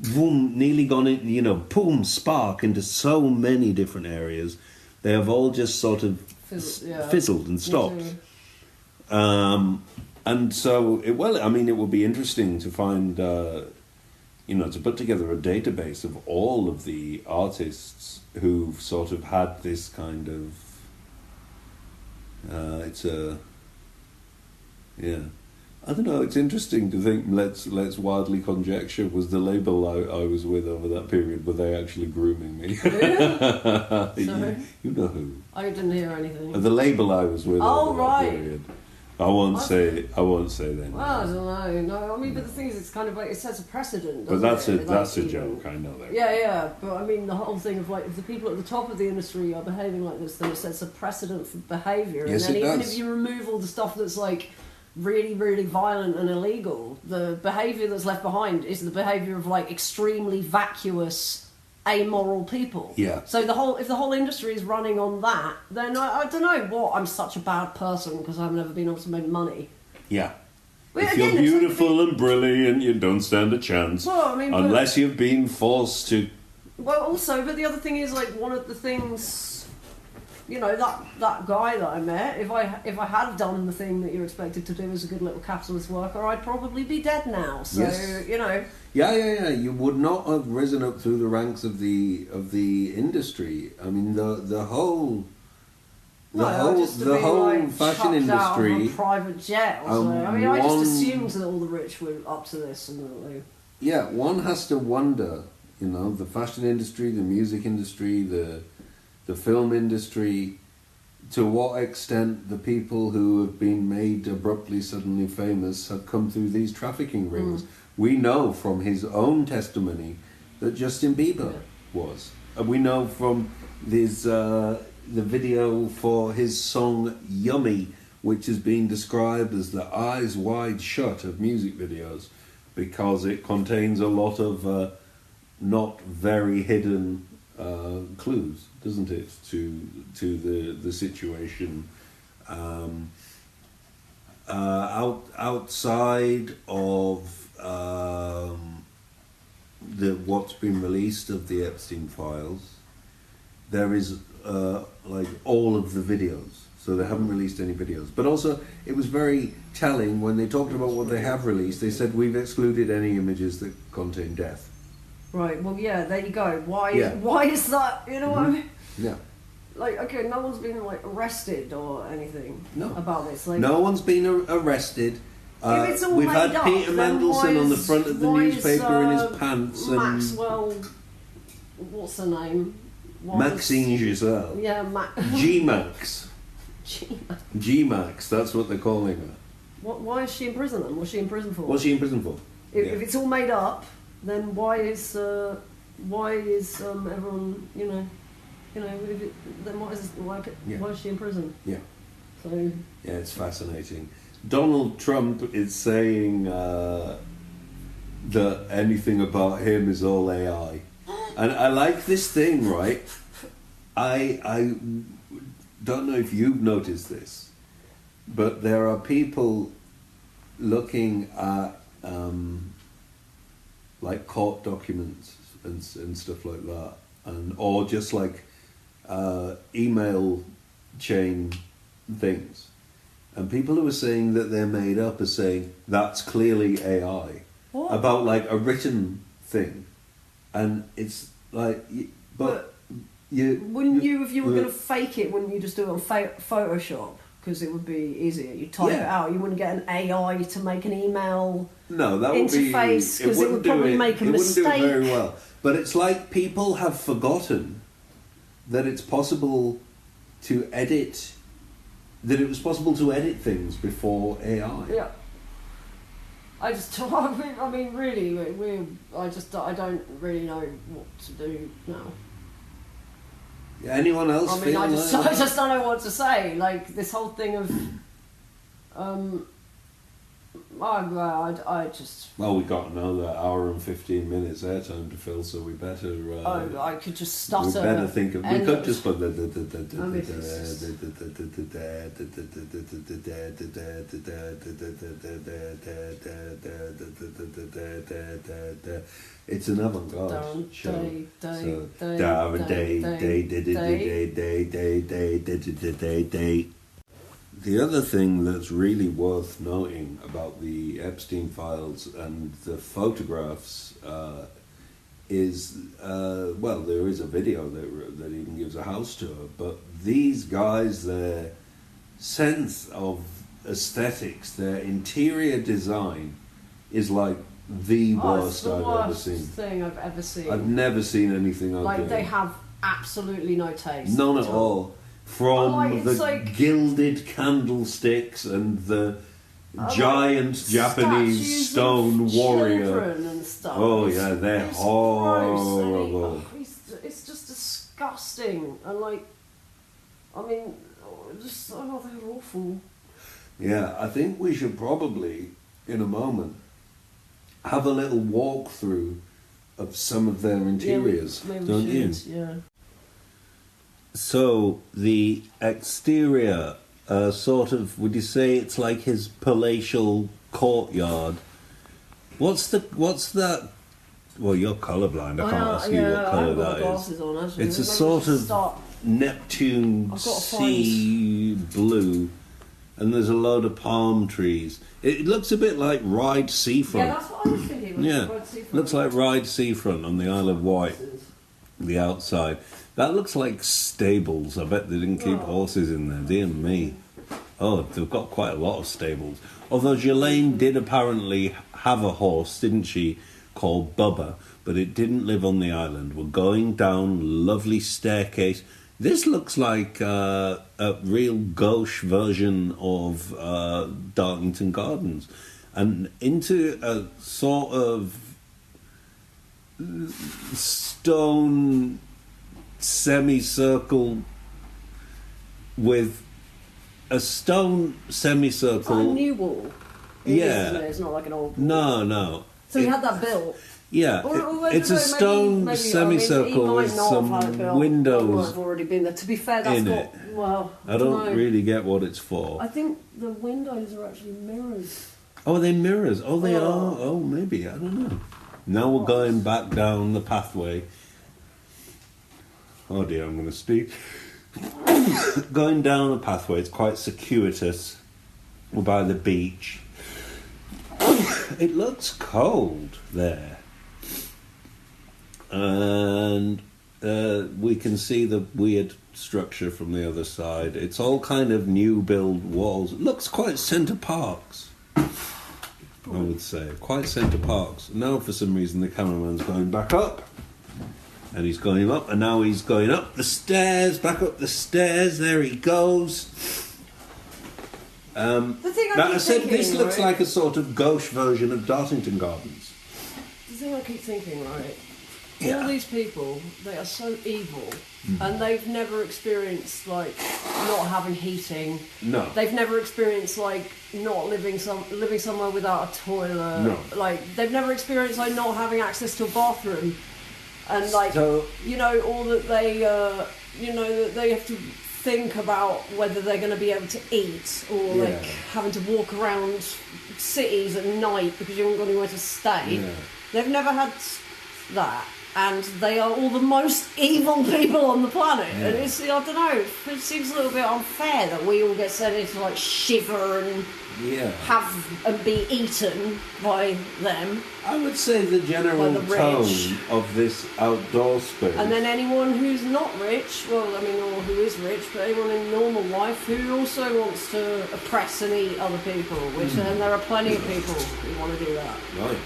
gone in, boom, spark into so many different areas, they have all just sort of fizzled and stopped. And so, it will be interesting to find, to put together a database of all of the artists who've sort of had this kind of, I don't know, it's interesting to think, let's wildly conjecture, was the label I was with over that period, were they actually grooming me? Sorry? You know who. I didn't hear anything. The label I was with over that period. I won't say their name. Well, I don't know. No, I mean, but the thing is, it's kind of like, it sets a precedent, but that's a joke, I know that. Yeah, but I mean, the whole thing of like, if the people at the top of the industry are behaving like this, then it sets a precedent for behaviour. Yes, and then even does. if you remove all the stuff that's like really, really violent and illegal, the behaviour that's left behind is the behaviour of like extremely vacuous, amoral people. Yeah. So if the whole industry is running on that, then I don't know what, I'm such a bad person because I've never been able to make money. Yeah. Well, if again, you're beautiful and brilliant, you don't stand a chance. Well, I mean, unless you've been forced to. Well, also, but the other thing is, like, one of the things, that guy that I met, if I had done the thing that you're expected to do as a good little capitalist worker, I'd probably be dead now. So, yes. Yeah. You would not have risen up through the ranks of the industry. I mean, the whole fashion industry. Out of a private jet or something. I mean, I just assumed that all the rich were up to this, and that they. Yeah, one has to wonder. The fashion industry, the music industry, the film industry. To what extent the people who have been made abruptly, suddenly famous have come through these trafficking rings. We know from his own testimony that Justin Bieber was. We know from this, the video for his song Yummy, which has been described as the eyes wide shut of music videos, because it contains a lot of not very hidden clues, doesn't it, to the situation outside of what's been released of the Epstein files. There is all of the videos, so they haven't released any videos. But also, it was very telling when they talked about what they have released. They said, we've excluded any images that contain death. Right, well, yeah, there you go. Why is that, what I mean? Yeah. Like, okay, no one's been, arrested or anything about this. Like, no one's been arrested. If it's all we've made had up, Peter Mandelson on the front of the newspaper in his pants. Maxwell, what's her name? Maxine Giselle. Yeah, G-Max. G-Max. G-Max, that's what they're calling her. Why is she in prison then? What's she in prison for? What's she in prison for? If it's all made up, then why is everyone, then why is she in prison? Yeah. So. Yeah, it's fascinating. Donald Trump is saying that anything about him is all AI. And I like this thing, right? I don't know if you've noticed this, but there are people looking at court documents and stuff like that, or just email chain things, and people who are saying that they're made up are saying that's clearly AI. What? About a written thing, and it's but wouldn't you, if you were going to fake it, wouldn't you just do it on Photoshop? Because it would be easier. You type it out. You wouldn't get an AI to make an email interface, because it would probably make a mistake. It wouldn't do it very well. But it's like people have forgotten that it's possible to edit. That it was possible to edit things before AI. Yeah. I mean, really, I don't really know what to do now. Anyone else? I mean, I just don't know what to say. Like this whole thing of, I just... Well, we got another hour and 15 minutes airtime to fill, so we better... I could just stutter. We better think of... We could just put It's an avant-garde show. The other thing that's really worth noting about the Epstein files and the photographs is, well, there is a video that even gives a house tour, but these guys, their sense of aesthetics, their interior design is like the worst I've ever seen. Thing I've ever seen. I've never seen anything like it. They have absolutely no taste. None at all. From the gilded candlesticks and the giant Japanese stone warrior. And stuff. Oh yeah, they're horrible. It's just disgusting. And they're awful. Yeah, I think we should probably, in a moment, have a little walkthrough of some of their interiors, don't you? Yeah. So the exterior, sort of, would you say it's like his palatial courtyard? What's that? Well, you're colourblind. I can't ask you what colour that is. On, it's a sort of Neptune sea blue, and there's a load of palm trees. It looks a bit like Ryde Seafront. Yeah, that's what I was thinking. Yeah, looks like Ryde Seafront on the Isle of Wight, the outside. That looks like stables. I bet they didn't keep horses in there. Dear me. Oh, they've got quite a lot of stables. Although Ghislaine did apparently have a horse, didn't she, called Bubba, but it didn't live on the island. We're going down lovely staircase. This looks like a real gauche version of Darlington Gardens. And into a sort of stone semicircle with a stone semicircle. It's like a new wall. It's not like an old wall. No. So he had that built. Yeah, it's a stone semicircle with some windows. I've already been there. To be fair, that's got. Well, I don't really get what it's for. I think the windows are actually mirrors. Oh, they're mirrors. Oh, they are. Oh, maybe. I don't know. Now we're going back down the pathway. Oh dear, I'm going to speak. Going down a pathway, it's quite circuitous. We're by the beach. It looks cold there. And we can see the weird structure from the other side. It's all kind of new build walls. It looks quite Centre Parks, I would say. Quite Centre Parks. Now for some reason the cameraman's going back up. And he's going up, and now he's going up the stairs, back up the stairs. There he goes. This looks like a sort of gauche version of Darlington Gardens. The thing I keep thinking, right? Yeah. All these people, they are so evil, and they've never experienced not having heating. No. They've never experienced not living somewhere without a toilet. No. They've never experienced not having access to a bathroom. And all that they, that they have to think about whether they're going to be able to eat or having to walk around cities at night because you haven't got anywhere to stay. Yeah. They've never had that, and they are all the most evil people on the planet. Yeah. And it's, I don't know, it seems a little bit unfair that we all get sent into shiver and have and be eaten by them. I would say the general tone of this outdoor space. And then anyone who's not rich, or who is rich, but anyone in normal life who also wants to oppress and eat other people, and there are plenty of people who want to do that. Right.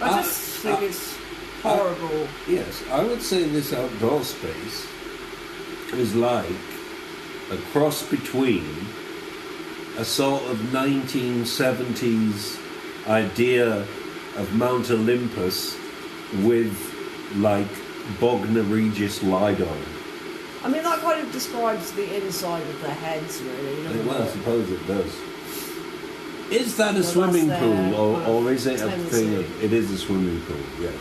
I just think it's horrible. Yes, I would say this outdoor space is like a cross between a sort of 1970s idea of Mount Olympus with Bognor Regis Lido. That kind of describes the inside of their heads, really. Well, I suppose it does. Is that a swimming pool, or is it a thing? It is a swimming pool, yes.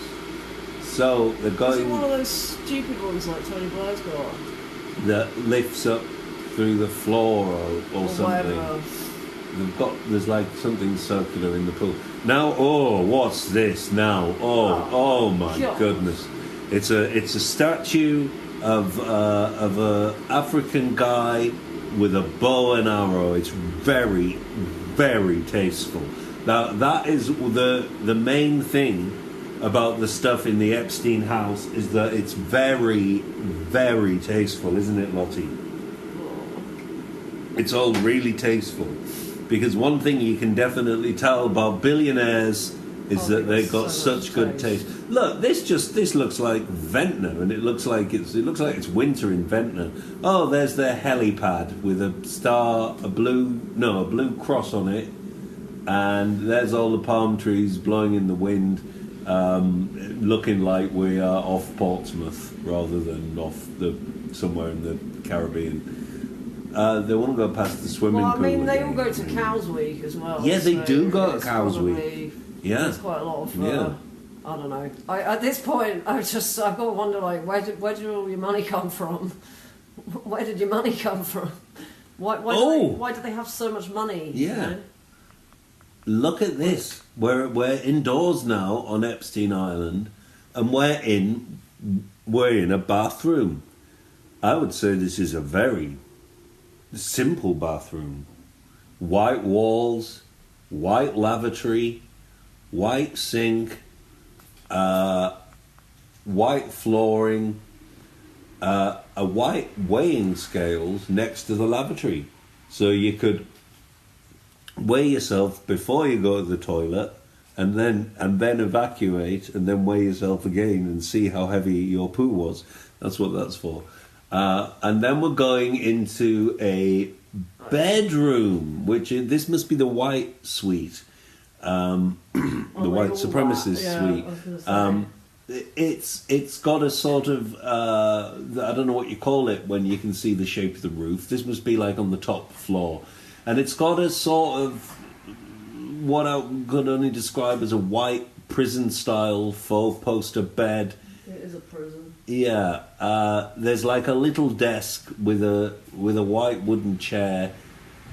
So they're going. Is it one of those stupid ones like Tony Blair's got? That lifts up through the floor or something. There's like something circular in the pool. Now, what's this now? Oh my goodness! It's a statue of a African guy with a bow and arrow. It's very, very tasteful. Now that is the main thing about the stuff in the Epstein house, is that it's very, very tasteful, isn't it, Lottie? It's all really tasteful. Because one thing you can definitely tell about billionaires is that they've got such good taste. Look, this looks like Ventnor, and it looks like it's winter in Ventnor. Oh, there's their helipad with a blue cross on it, and there's all the palm trees blowing in the wind, looking like we are off Portsmouth rather than somewhere in the Caribbean. They want to go past the swimming pool. Well, I mean, they all go to Cows Week as well. Yeah, they do go to Cows Week. Yeah, there's quite a lot of. I don't know. At this point, I've got to wonder, like, where did all your money come from? Where did your money come from? Why do they have so much money? Yeah. You know? Look at this. We're indoors now on Epstein Island, and we're in a bathroom. I would say this is a very simple bathroom. White walls, white lavatory, white sink, white flooring, a white weighing scales next to the lavatory, so you could weigh yourself before you go to the toilet, and then evacuate, and then weigh yourself again and see how heavy your poo was. That's what that's for. And then we're going into a bedroom, this must be the white suite, the white supremacist suite. It's got a sort of I don't know what you call it when you can see the shape of the roof. This must be like on the top floor, and it's got a sort of what I could only describe as a white prison-style four-poster bed. It is a prison. Yeah, there's like a little desk with a white wooden chair,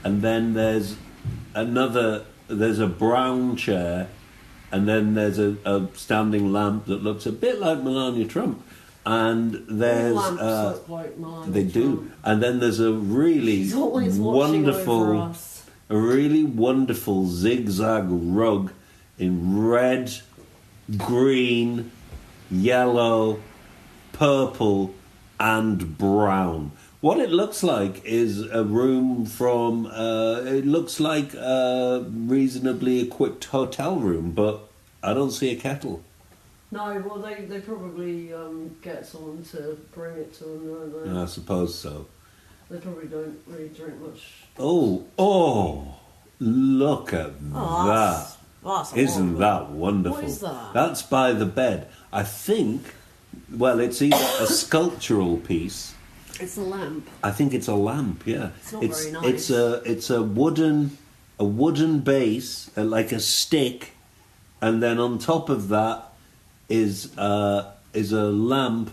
and then there's a brown chair, and then there's a standing lamp that looks a bit like Melania Trump, and there's lamps look like Melania they do, Trump. And then there's a really wonderful zigzag rug in red, green, yellow, purple and brown. What it looks like is a room from it looks like a reasonably equipped hotel room, but I don't see a kettle. No, well they probably get someone to bring it to them, don't they? I suppose so. They probably don't really drink much. Oh, look at that. Isn't that wonderful? What is that? That's by the bed. I think, well, it's either a sculptural piece. It's a lamp. I think it's a lamp, yeah. It's not very nice. It's a wooden base, like a stick, and then on top of that is a lamp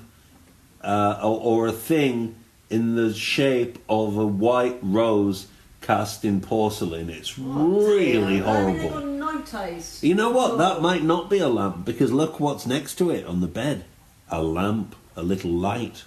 or a thing in the shape of a white rose cast in porcelain. It's really horrible. They've got no taste. You know what? That might not be a lamp, because look what's next to it on the bed. A lamp, a little light.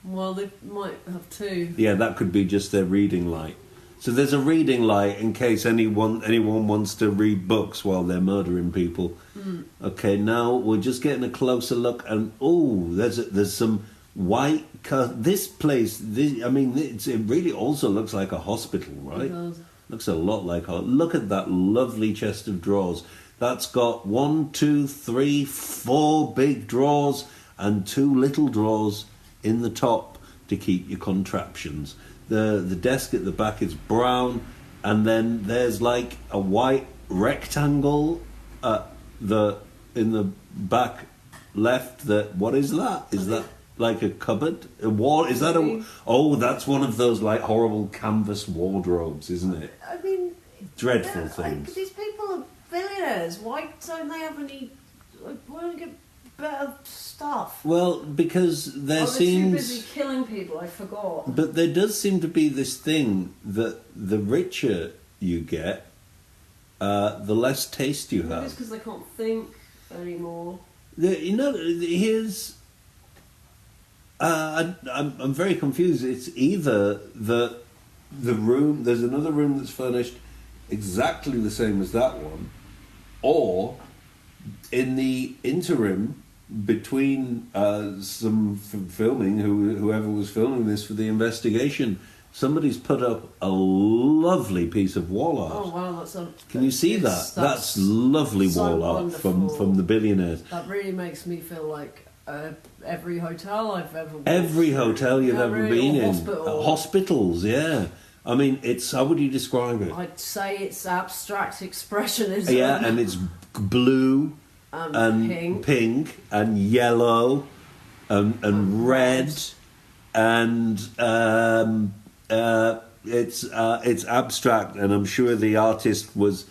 Well, they might have two. Yeah, that could be just their reading light. So there's a reading light in case anyone wants to read books while they're murdering people. Mm. Okay, now we're just getting a closer look, and there's some white. This place, it really also looks like a hospital, right? It does. Looks a lot like look at that lovely chest of drawers. That's got 1, 2, 3, 4 big drawers and 2 little drawers in the top to keep your contraptions. The desk at the back is brown, and then there's like a white rectangle in the back left. What is that? Is that like a cupboard? A wall? Is that that's one of those like horrible canvas wardrobes, isn't it? I mean, dreadful things. These people are billionaires. Why don't they have any? Why don't they get better stuff? Well, because there seems... too busy killing people, I forgot. But there does seem to be this thing that the richer you get, the less taste you have. It's because they can't think anymore. Here's... I'm very confused. It's either the room... There's another room that's furnished exactly the same as that one, or in the interim between some filming, whoever was filming this for the investigation, somebody's put up a lovely piece of wall art. Oh wow, Can you see that? That's lovely wall art from the billionaires. That really makes me feel like every hotel I've ever watched. Every hotel you've ever been in. Hospitals, yeah. I mean, it's... How would you describe it? I'd say it's abstract expressionism. Yeah, and it's blue and pink and yellow and red and it's abstract, and I'm sure the artist was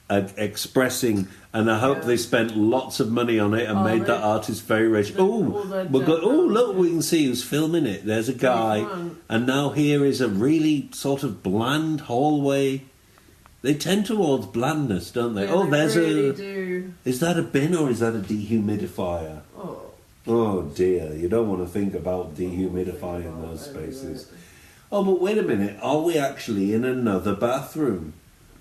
expressing, and I hope they spent lots of money on it and made that artist very rich. Look, we can see who's filming it. There's a guy, and now here is a really sort of bland hallway. They tend towards blandness, don't they? Yeah, there's do. Is that a bin or is that a dehumidifier? Oh dear, you don't want to think about dehumidifying those spaces. Oh, but wait a minute, are we actually in another bathroom?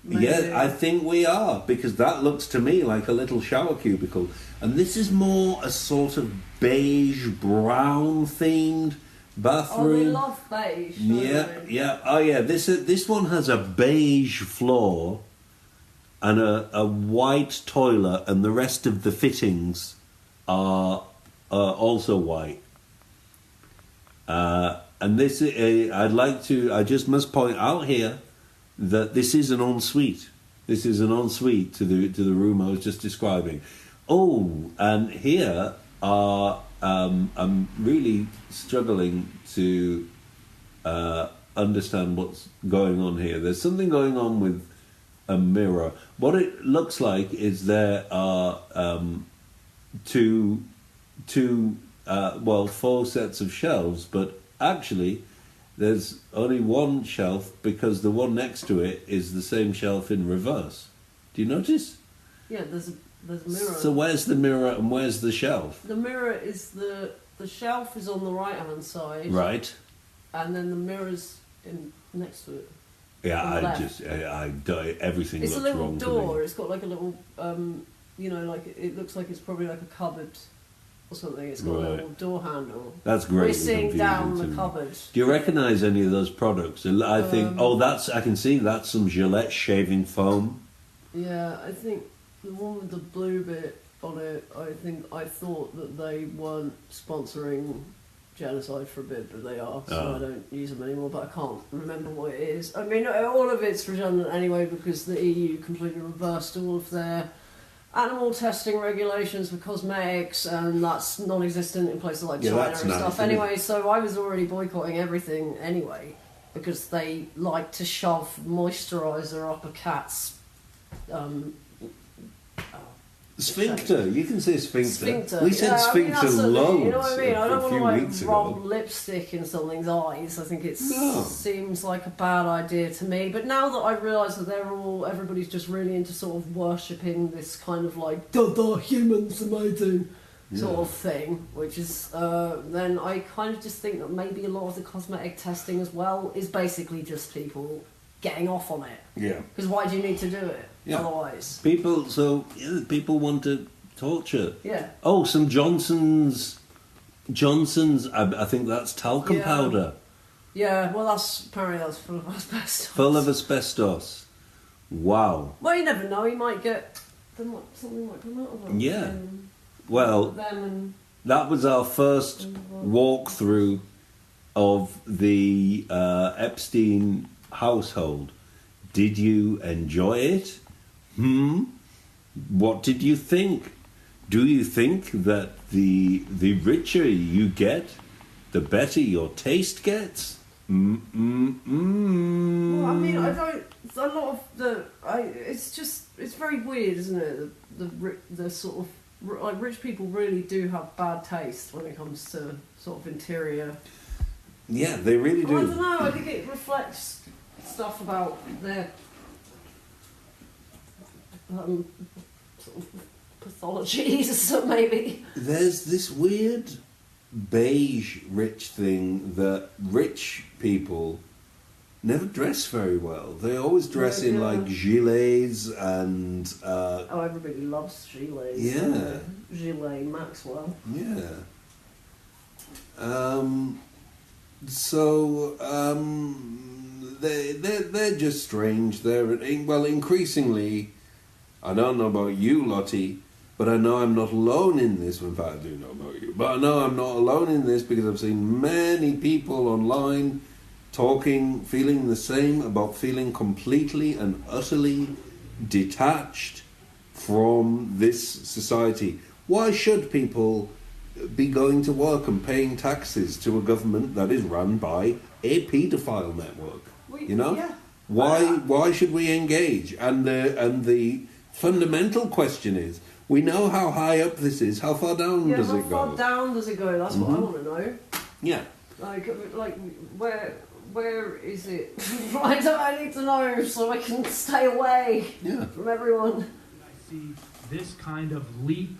Maybe. Yeah, I think we are, because that looks to me like a little shower cubicle. And this is more a sort of beige, brown themed bathroom. Oh, they love beige. Yeah. Oh, yeah. This one has a beige floor and a white toilet, and the rest of the fittings are also white. And this, I just must point out here that this is an ensuite. This is an ensuite to the room I was just describing. Oh, and here are... I'm really struggling to understand what's going on here. There's something going on with a mirror. What it looks like is there are four sets of shelves, but actually there's only one shelf, because the one next to it is the same shelf in reverse. Do you notice? Yeah, there's a mirror. So where's the mirror and where's the shelf? The mirror is the shelf is on the right hand side. Right. And then the mirror's next to it. Yeah, everything it's looks a little wrong door. to me. It's got like a little, like it looks like it's probably like a cupboard or something. It's got a little door handle. That's great. We're seeing down the cupboard. Do you recognise any of those products? I think. I can see that's some Gillette shaving foam. Yeah, I think the one with the blue bit on it. I thought that they weren't sponsoring genocide for a bit, but they are, so I don't use them anymore, but I can't remember what it is. I mean, all of it's redundant anyway, because the EU completely reversed all of their animal testing regulations for cosmetics, and that's non-existent in places like China and stuff. Anyway, so I was already boycotting everything anyway, because they like to shove moisturiser up a cat's sphincter. You can say sphincter. We said sphincter loads. You know what I mean? I don't want to rub ago. lipstick in something's eyes. I think it seems like a bad idea to me. But now that I realise that everybody's just really into sort of worshipping this kind of like, the humans amazing sort of thing, which is, then I kind of just think that maybe a lot of the cosmetic testing as well is basically just people getting off on it. Yeah. Because why do you need to do it? Yeah. Otherwise. People want to torture. Yeah. Oh, some Johnson's, I think that's talcum powder. Yeah, well apparently that's full of asbestos. Full of asbestos. Wow. Well, you never know, you might get, something might come out of it. Yeah. That was our first walkthrough of the Epstein household. Did you enjoy it? What did you think? Do you think that the richer you get, the better your taste gets? Well, I mean, I don't. A lot of it's very weird, isn't it? The sort of like rich people really do have bad taste when it comes to sort of interior. Yeah, they really do. Well, I don't know. I think it reflects stuff about their sort of pathologies, maybe. There's this weird beige rich thing that rich people never dress very well. They always dress in like gilets and... everybody loves gilets. Yeah. Gilet Maxwell. Yeah. They're just strange. Increasingly, I don't know about you, Lottie, but I know I'm not alone in this. In fact, I do know about you, but I know I'm not alone in this because I've seen many people online feeling the same about feeling completely and utterly detached from this society. Why should people be going to work and paying taxes to a government that is run by a paedophile network? Yeah. Why should we engage? And the fundamental question is, we know how high up this is. How far down does it go? How far down does it go? That's what I want to know. Yeah. Like where is it? I need to know so I can stay away from everyone. I see this kind of leap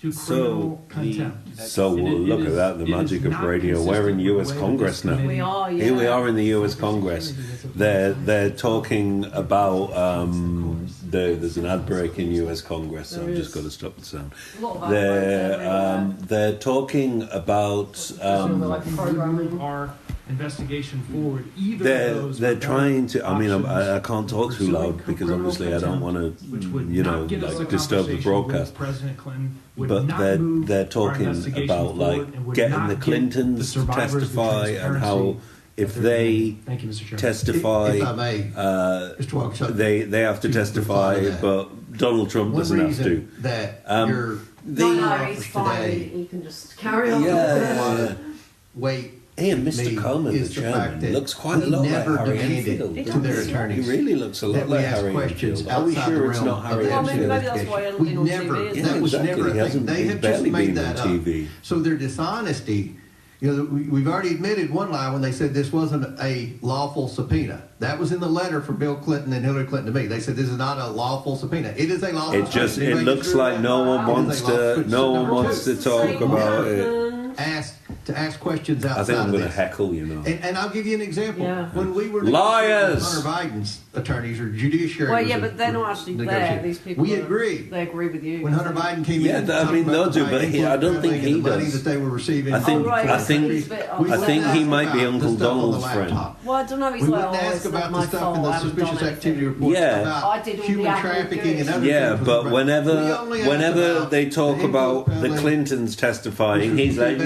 to criminal contempt. Look at that, the magic of radio. We're in US Congress now. We are, yeah. Here we are in the US Congress. They're talking about there's an ad break in US Congress, so I've just got to stop the sound. They're talking about our investigation forward. They're trying to. I mean, I can't talk too loud because obviously I don't want to, disturb the broadcast. But they're talking about getting the Clintons to testify and how if they testify, if I may, Mr. Walker, they have to testify, but Donald Trump doesn't have to. He's fine. You can just carry on. Wait. And Mr. Coleman, the chairman, looks quite a lot like Harry Enfield. To their attorneys, he really looks a lot like Harry Enfield. Are we sure it's not Harry Enfield? Maybe that's why I don't think on TV. That was never a thing. They have just made that up. TV. So their dishonesty, we've already admitted one lie when they said this wasn't a lawful subpoena. That was in the letter from Bill Clinton and Hillary Clinton to me. They said this is not a lawful subpoena. It is a lawful subpoena. It looks like no one wants to talk about it. Ask questions outside. I think I'm going to heckle, And I'll give you an example. Yeah. When we were liars, Hunter Biden's attorneys or judiciary. Well, yeah, but they're not actually there. These people. We agree. They agree with you. When Hunter Biden came in, they'll do, but I don't think he the money does. that they were receiving. I think he might be Uncle Donald's friend. Well, I don't know. He's we wouldn't ask about the stuff in the suspicious activity report about human trafficking and other things. Yeah, but whenever they talk about the Clintons testifying, he's like,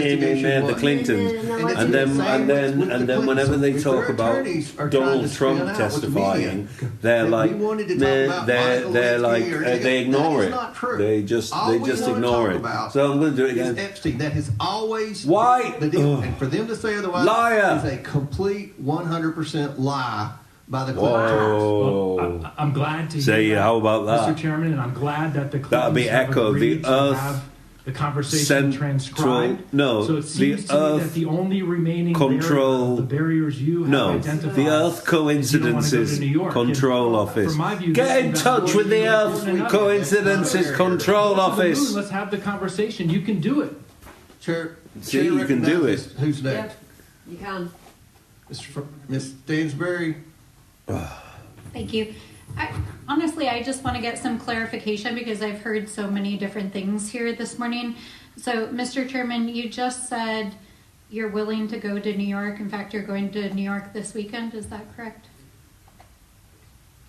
the Clintons. And then whenever they talk about Donald Trump testifying, they're like they ignore it. They just ignore it. So I'm going to do it again. Epstein, that has always why the deal. And for them to say otherwise liar is a complete 100% lie by the Whoa. Well, I'm glad to say hear how about that, Mr. Chairman, and I'm glad that the Clintons that'll be Echo. The Earth. The conversation transcribed. No, so it seems the to Earth me that the only remaining control. the barriers you have identified. The Earth Coincidences Control Office. Get in touch with the Earth Coincidences Control Office. Let's have the conversation. You can do it. Chair, see, you can do it. Who's next? Yeah, you can. Miss Stansbury. Thank you. Honestly, I just want to get some clarification because I've heard so many different things here this morning. So, Mr. Chairman, you just said you're willing to go to New York. In fact, you're going to New York this weekend. Is that correct?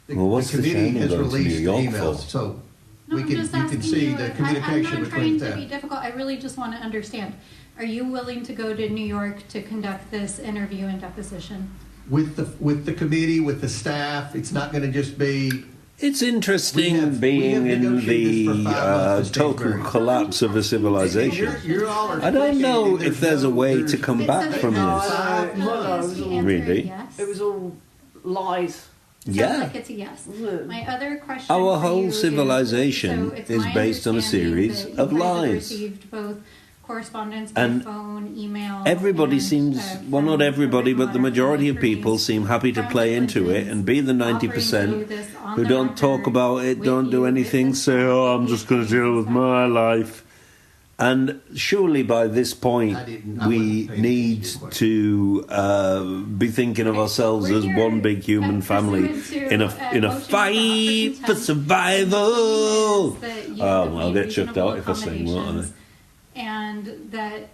Well, what's the committee has released emails, emails, so no, you can see the communication I'm not between trying them. To be difficult. I really just want to understand. Are you willing to go to New York to conduct this interview and deposition? With the committee, with the staff, it's not going to just be It's We interesting have being in negotiated this the for 5 months with total Stansbury. collapse of a civilization. You're all I don't know appreciating if there's a way to come So back the from council this. No, is the no, answer Really? Yes. It was all lies. Sounds Yeah. like it's a yes. Mm. My other question Our for whole you civilization it's is my based on a understanding series that you of guys have lies. received both correspondence by And phone, email. Everybody and, seems, well, from not everybody, a but the letter majority from of people attorneys seem happy to from play the into it Clintons and be the offering to do 90% this on who the don't talk record about it, with don't you, do with anything, the say, staff, oh, I'm with just going to the deal with staff. my life. And surely by this point, I we wasn't paying need attention to be thinking of ourselves We're as here, one big human family pursuant to, in a motion for fight for contempt. survival. That you Oh, have I'll made get chucked out if I sing, won't I? accommodations, and that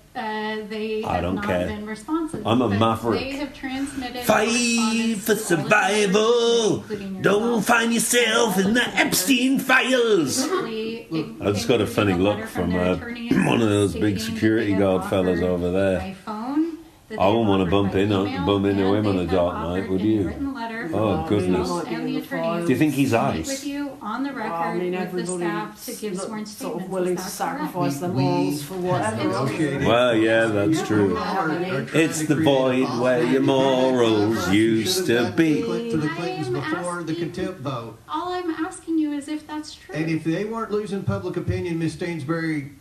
they I have don't not care. been responsive. I'm a But maverick. They have transmitted Fight correspondence for to all of the survival. including yourself, Don't find yourself in the Epstein files. I just got a funny look from one of those big security guard fellas over there. By phone, I wouldn't want to bump into him on a dark night, would you? Oh, goodness. Do you think he's With ice? you on the record Well, I mean, with the everybody staff to give sworn statements. sort of willing to Is that correct? sacrifice their We- morals for whatever. Negotiated. Well, yeah, that's You true. all are trying It's to the create void a false where your narrative. morals You used should to have gotten be. to the I Clintons am before the asking- contempt vote. All I'm asking you is if that's true. And if they weren't losing public opinion, Miss Stansbury,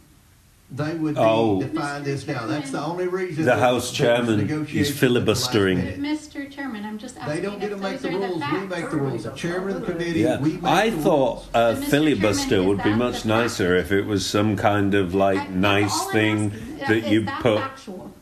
they would be Oh. defying this now. That's the only reason. The that House there was chairman negotiations is at the last filibustering. minute. Mr. Chairman, I'm just asking They don't get to if make those the are rules. We facts. make the rules. The chairman of the committee. Yeah, We make I the thought rules. a Mr. filibuster Chairman, would is be that much the nicer fact? if it was some kind of like That's nice all I'm thing asking. that Is you that put, factual?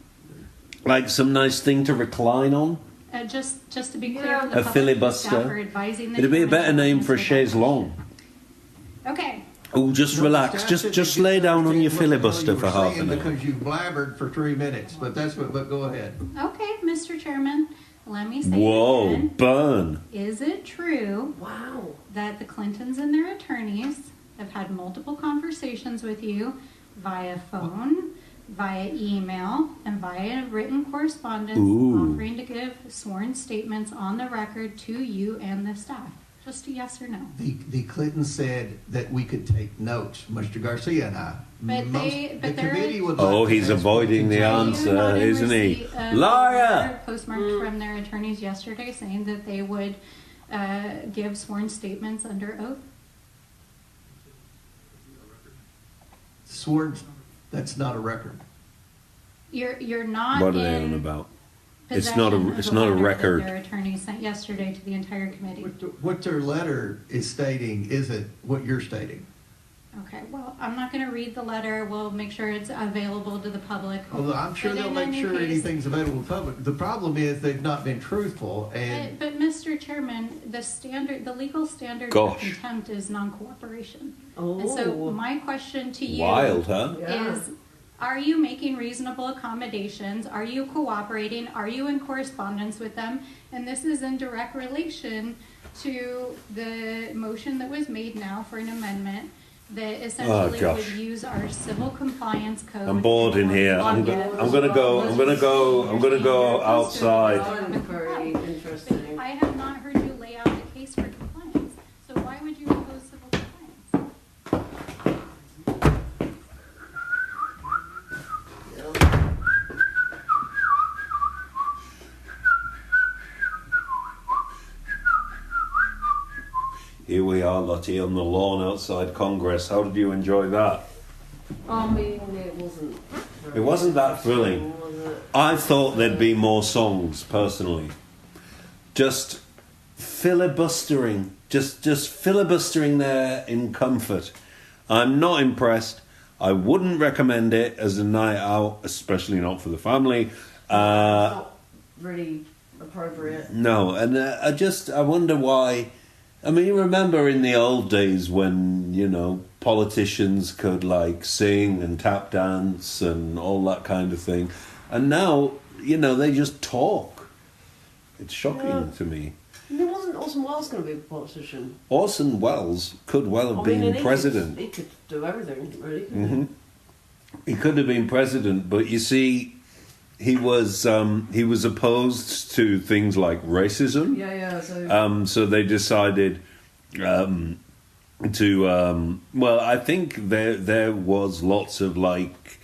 like some nice thing to recline on. Just to be clear, Yeah. for the A public, the filibuster. staff are advising the It'd be a better chairman to name for a answer that chaise longue. question. Okay. Oh, just No, relax. staff said Just they lay didn't down on your understand what the hell filibuster you for were half saying an hour. because you blabbered for 3 minutes. But go ahead. Okay, Mr. Chairman, let me say Whoa, again. burn. Is it true Wow. that the Clintons and their attorneys have had multiple conversations with you via phone, via email, and via written correspondence Ooh. offering to give sworn statements on the record to you and the staff? Just a yes or no. The Clintons said that we could take notes, Mr. Garcia and I. But the they're- committee would Oh, like to he's ask avoiding the questions. Are you answer, not in isn't he? receipt of Liar! a letter postmarked from their attorneys yesterday saying that they would give sworn statements under oath. Sworn, that's not a record. You're not What are they on in about? It's not a- possession of it's the not a letter that record. Their attorney sent yesterday to the entire committee. What their letter is stating isn't what you're stating. Okay, well, I'm not going to read the letter. We'll make sure it's available to the public. Although I'm sure But they'll in make any sure case- anything's available to the public. The problem is they've not been truthful and But Mr. Chairman, the legal standard Gosh. of contempt is non-cooperation. Oh. And so my question to you Wild, huh? Yeah. is, are you making reasonable accommodations? Are you cooperating? Are you in correspondence with them? And this is in direct relation to the motion that was made now for an amendment that essentially gosh. would use our civil compliance code. I'm bored in here. I'm gonna go outside. Very interesting. I have not heard you lay out the case for compliance. So why would you oppose civil compliance? Here we are, Lottie, on the lawn outside Congress. How did you enjoy that? I mean, it wasn't. It wasn't that thrilling. Was it? I thought there'd be more songs, personally. Just filibustering. Just filibustering there in comfort. I'm not impressed. I wouldn't recommend it as a night out, especially not for the family. It's not really appropriate. No, and I wonder why. I mean, you remember in the old days when, you know, politicians could, like, sing and tap dance and all that kind of thing. And now, you know, they just talk. It's shocking to me. And it wasn't Orson Welles going to be a politician. Orson Welles could well have I mean, been and president. He could do everything, really. Hmm. He could have been president, but you see, he was opposed to things like racism. Yeah. So So they decided, well, I think there was lots of like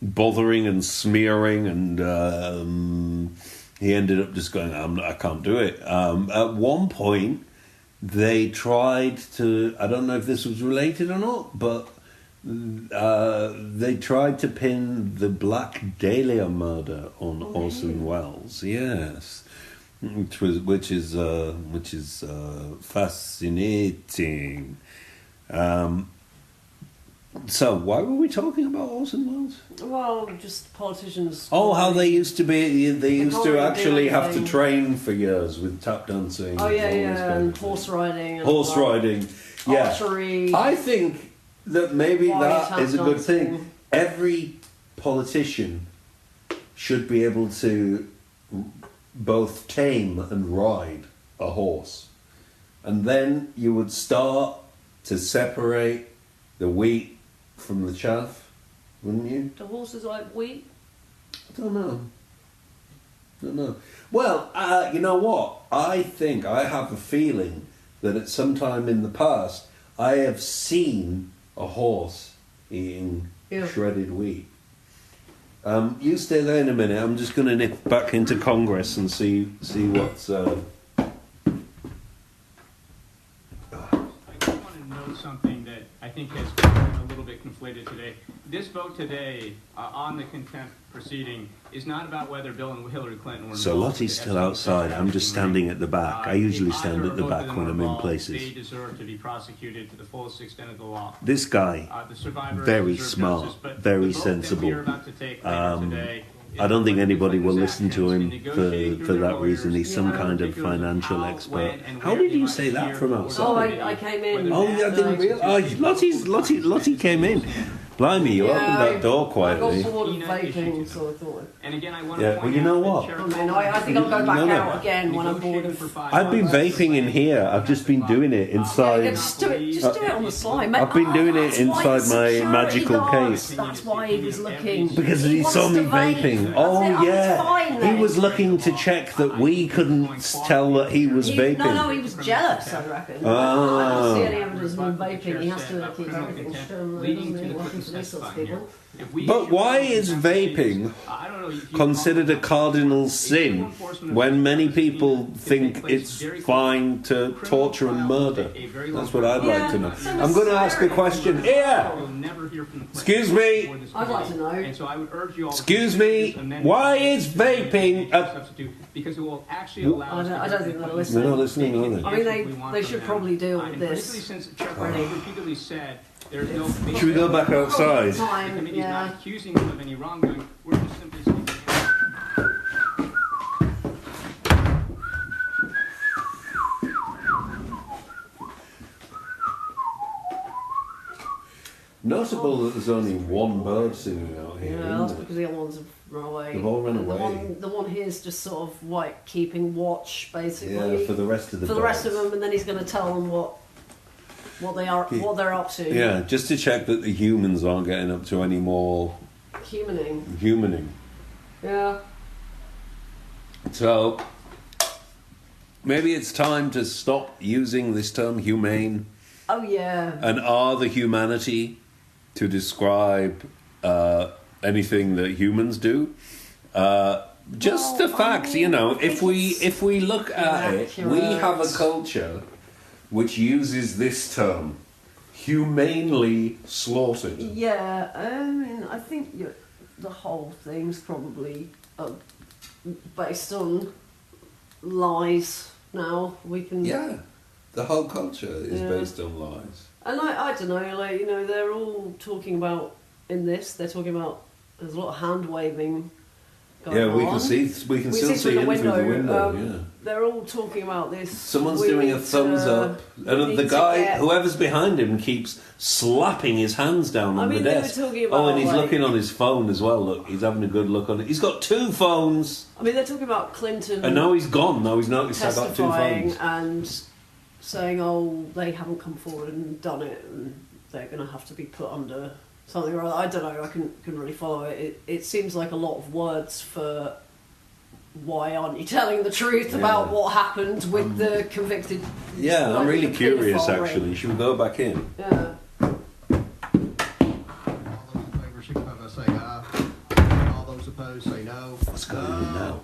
bothering and smearing, and he ended up just going, I can't do it. At one point, they tried to, I don't know if this was related or not, but they tried to pin the Black Dahlia murder on Orson Welles. Yes. Which is fascinating. So why were we talking about Orson Welles? Well, just politicians. Oh, how they used to be. They used to actually have to train for years with tap dancing. Oh yeah, and horse riding. Horse riding. Yeah. Archery. I think that maybe that is a good thing. dancing. Every politician should be able to both tame and ride a horse, and then you would start to separate the wheat from the chaff, wouldn't you? The horses like wheat. I don't know. Well, you know what? I think I have a feeling that at some time in the past I have seen a horse eating shredded wheat. You stay there in a minute. I'm just going to nip back into Congress and see what's. I just want to note something that I think has been a little bit conflated today. This vote today on the contempt proceeding is not about whether Bill and Hillary Clinton were So involved Lottie's with still outside. I'm just standing at the back. I usually stand at the back when I'm in places. They deserve to be prosecuted to the fullest extent of the law. This guy, The survivors very deserve smart, justice, but very the vote that we sensible. are about to take later today I don't think is anybody will Clinton's listen to actions him in negotiating for through that their reason. He's some lawyers, kind of particularly financial how, expert. when, and How where did they you might say that hear from or outside? Oh, debate I came in. Oh, yeah, I didn't realise. Lottie came in. Blimey, you opened that door quietly. I got bored of vaping, so I thought. And again, I want Yeah, to well, you know what? I think I'll go back out again when I'm bored of. I've been vaping in here. I've just been doing it Yeah, inside. just do it on the slide. I've been doing it That's why inside my security magical guards, case. That's why he was looking. Because he wants saw me to vape. vaping. I Oh, said, yeah. it's fine, He then. was looking to check that we couldn't tell that he was vaping. No, he was jealous, I reckon. I don't see any evidence of him vaping. He has to keep everything shown. Doesn't he? Working for these sorts of people. But why is vaping considered a cardinal sin when many people think it's fine to torture and murder? That's what I'd like to know. I'm going to ask a question here. Excuse me. I'd like to know. Excuse me. Why is vaping a... Because it will actually allow us I don't think they're listening. They're not listening, are they? I mean, they should probably deal with Particularly this. since Chuck Redding repeatedly said there's no... Should we go back outside? The committee is not accusing them of any wrongdoing. We're just simply saying... Notable that there's only one bird singing out here, Yeah, that's isn't it? because the other ones have run away. They've all run away. The one here is just sort of like keeping watch, basically. Yeah, for the rest of the For the rest of birds. them, and then he's going to tell them what they're up to. Yeah, just to check that the humans aren't getting up to any more humaning. Yeah. So, maybe it's time to stop using this term humane Oh yeah. and are the humanity to describe anything that humans do. Just the fact, you know, if we look at it, we have a culture which uses this term, humanely slaughtered. Yeah, I mean, I think the whole thing's probably based on lies now. We can... Yeah, the whole culture is based on lies. And I don't know, like, you know, they're all talking about, in this, they're talking about, there's a lot of hand-waving going on. Yeah, we can still see through in through the window, yeah. They're all talking about this. Someone's we doing need a thumbs to- up, we and need the to guy, get- whoever's behind him, keeps slapping his hands down on I mean, the they were desk. talking about, and he's like- looking on his phone as well. Look, he's having a good look on it. He's got two phones. I mean, they're talking about Clinton And now he's gone. Now he's noticed I got two testifying phones. and saying, oh, they haven't come forward and done it, and they're going to have to be put under something or other. I don't know, I couldn't really follow it. It seems like a lot of words for why aren't you telling the truth about what happened with the convicted? Yeah, I'm really curious, paedophile actually. ring? Should we go back in? Yeah. All those in favor signify by saying aye. All those opposed say no. What's going on now?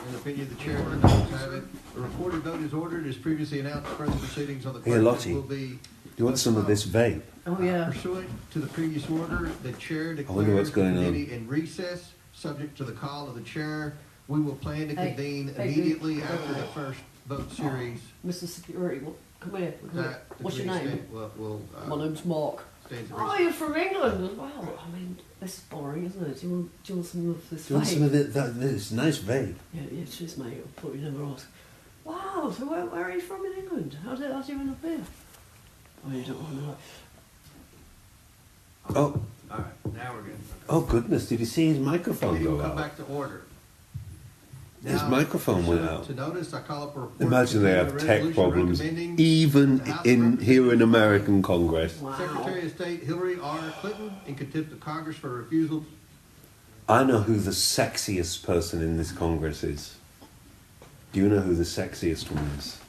In the opinion of the chairman, the ayes have it. The recorded vote is ordered as previously announced. Further proceedings on the Hey, Lottie, will be. Do you want some of this vape? Oh yeah. Pursuant to the previous order, the chair wonder what's declares the going on. committee in recess, subject to the call of the chair. We will plan to Hey, convene hey, immediately dude. after the first vote series. Mr. Security, come here. Come here. That the What's your committee name? My name's Mark. stands in Oh, recess. you're from England as well. I mean, this is boring, isn't it? Do you want some of this Do you want some of this nice vape? Yeah, cheers, mate. I thought you'd never ask. Wow, so where are you from in England? How did you end up here? Oh, you don't want to know. Oh, All right, now we're good. oh goodness! Did you see his microphone Meeting will go come out? back to order. His Now, microphone went pursuant out. To notice, I call up a report Imagine they have containing a tech resolution problems, recommending even the House of in here in Representatives American Congress. Wow. Secretary of State Hillary R. Clinton in contempt of Congress for refusal. I know who the sexiest person in this Congress is. Do you know who the sexiest one is?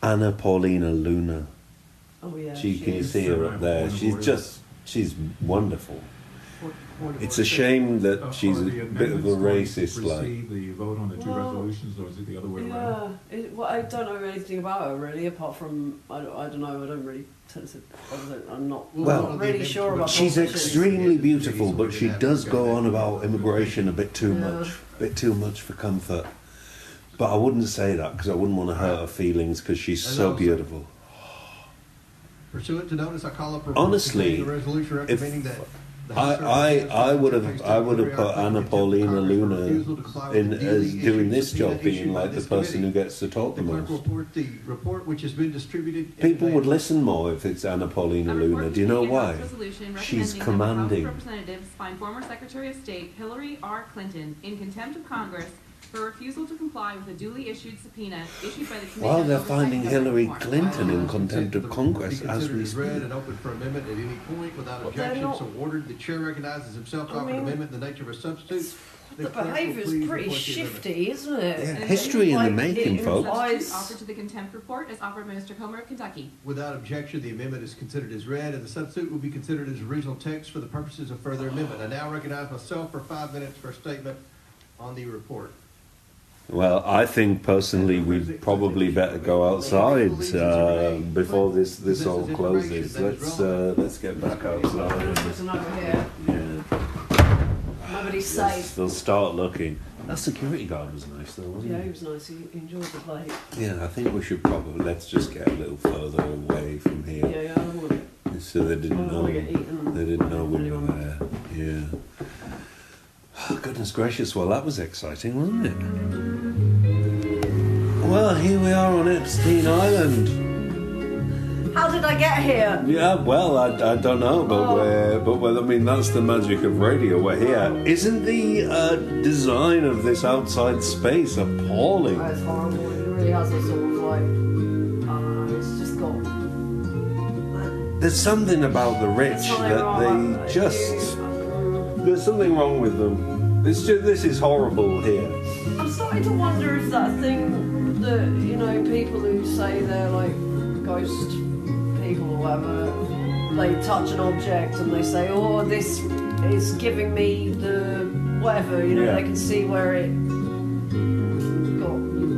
Anna Paulina Luna. Oh yeah. Can you is. see her up there? She's wonderful. It's a shame that she's a bit of a racist, like. The vote on the two Well, resolutions, or is it the other way around? Yeah. Well, I don't know anything about her really, apart from I don't know. I don't really tend to. I'm not. Well, I'm not really sure about. She's politicians. extremely beautiful, but she does go on about immigration a bit too much for comfort. But I wouldn't say that because I wouldn't want to hurt her feelings because she's And so also- beautiful. Pursuant to notice, I call up a report Honestly, containing a resolution recommending that. the House of I Representatives would have Secretary of State put Hillary R. Anna Clinton in Paulina contempt of Congress for Luna refusal to comply with in the as duly doing issued this subpoena job, being issued by like the this person who committee. gets to talk the The clerk will most. report the report which has been distributed. in People would advance. listen more if it's Anna Paulina Luna. Do you know why? She's commanding. Representatives find former Secretary of State Hillary R. Clinton in contempt of Congress for refusal to comply with a duly issued subpoena issued by the Committee While on they're Oversight finding and Hillary Government Clinton in Consent contempt to of the Congress report be as considered we as read speak. and open for amendment at any point without But they're objection. not- So ordered, the chair recognizes himself to I offer an mean, amendment in the nature of a substitute. The clerk will behaviour's please pretty report the amendment. shifty, isn't it? Yeah, And history in the like, making, it folks. implies- Substitute offered to the contempt report is offered by Mr. Comer of Kentucky. Without objection, the amendment is considered as read, and the substitute will be considered as original text for the purposes of further amendment. I now recognize myself for 5 minutes for a statement on the report. Well, I think personally we'd probably better go outside before this all closes. Let's get back outside. Listen over here. Yeah, Nobody's safe. they'll start looking. That security guard was nice though, wasn't Yeah, he he? was nice. He enjoyed the play. Yeah, I think we should probably let's just get a little further away from here, Yeah, I don't want to. so they didn't I don't know. wanna get eaten They didn't know we were by there. Yeah. Oh, goodness gracious! Well, that was exciting, wasn't it? Well, here we are on Epstein Island. How did I get here? Yeah, well, I don't know, but I mean, that's the magic of radio. We're here. Isn't the design of this outside space appalling? It's horrible. It really has a sort of like, I don't know, it's just got. There's something about the rich that they just. There's something wrong with them. This is horrible here. I'm starting to wonder if that thing that, you know, people who say they're like ghost people or whatever, they touch an object and they say, oh, this is giving me the whatever, you know, Yeah. they can see where it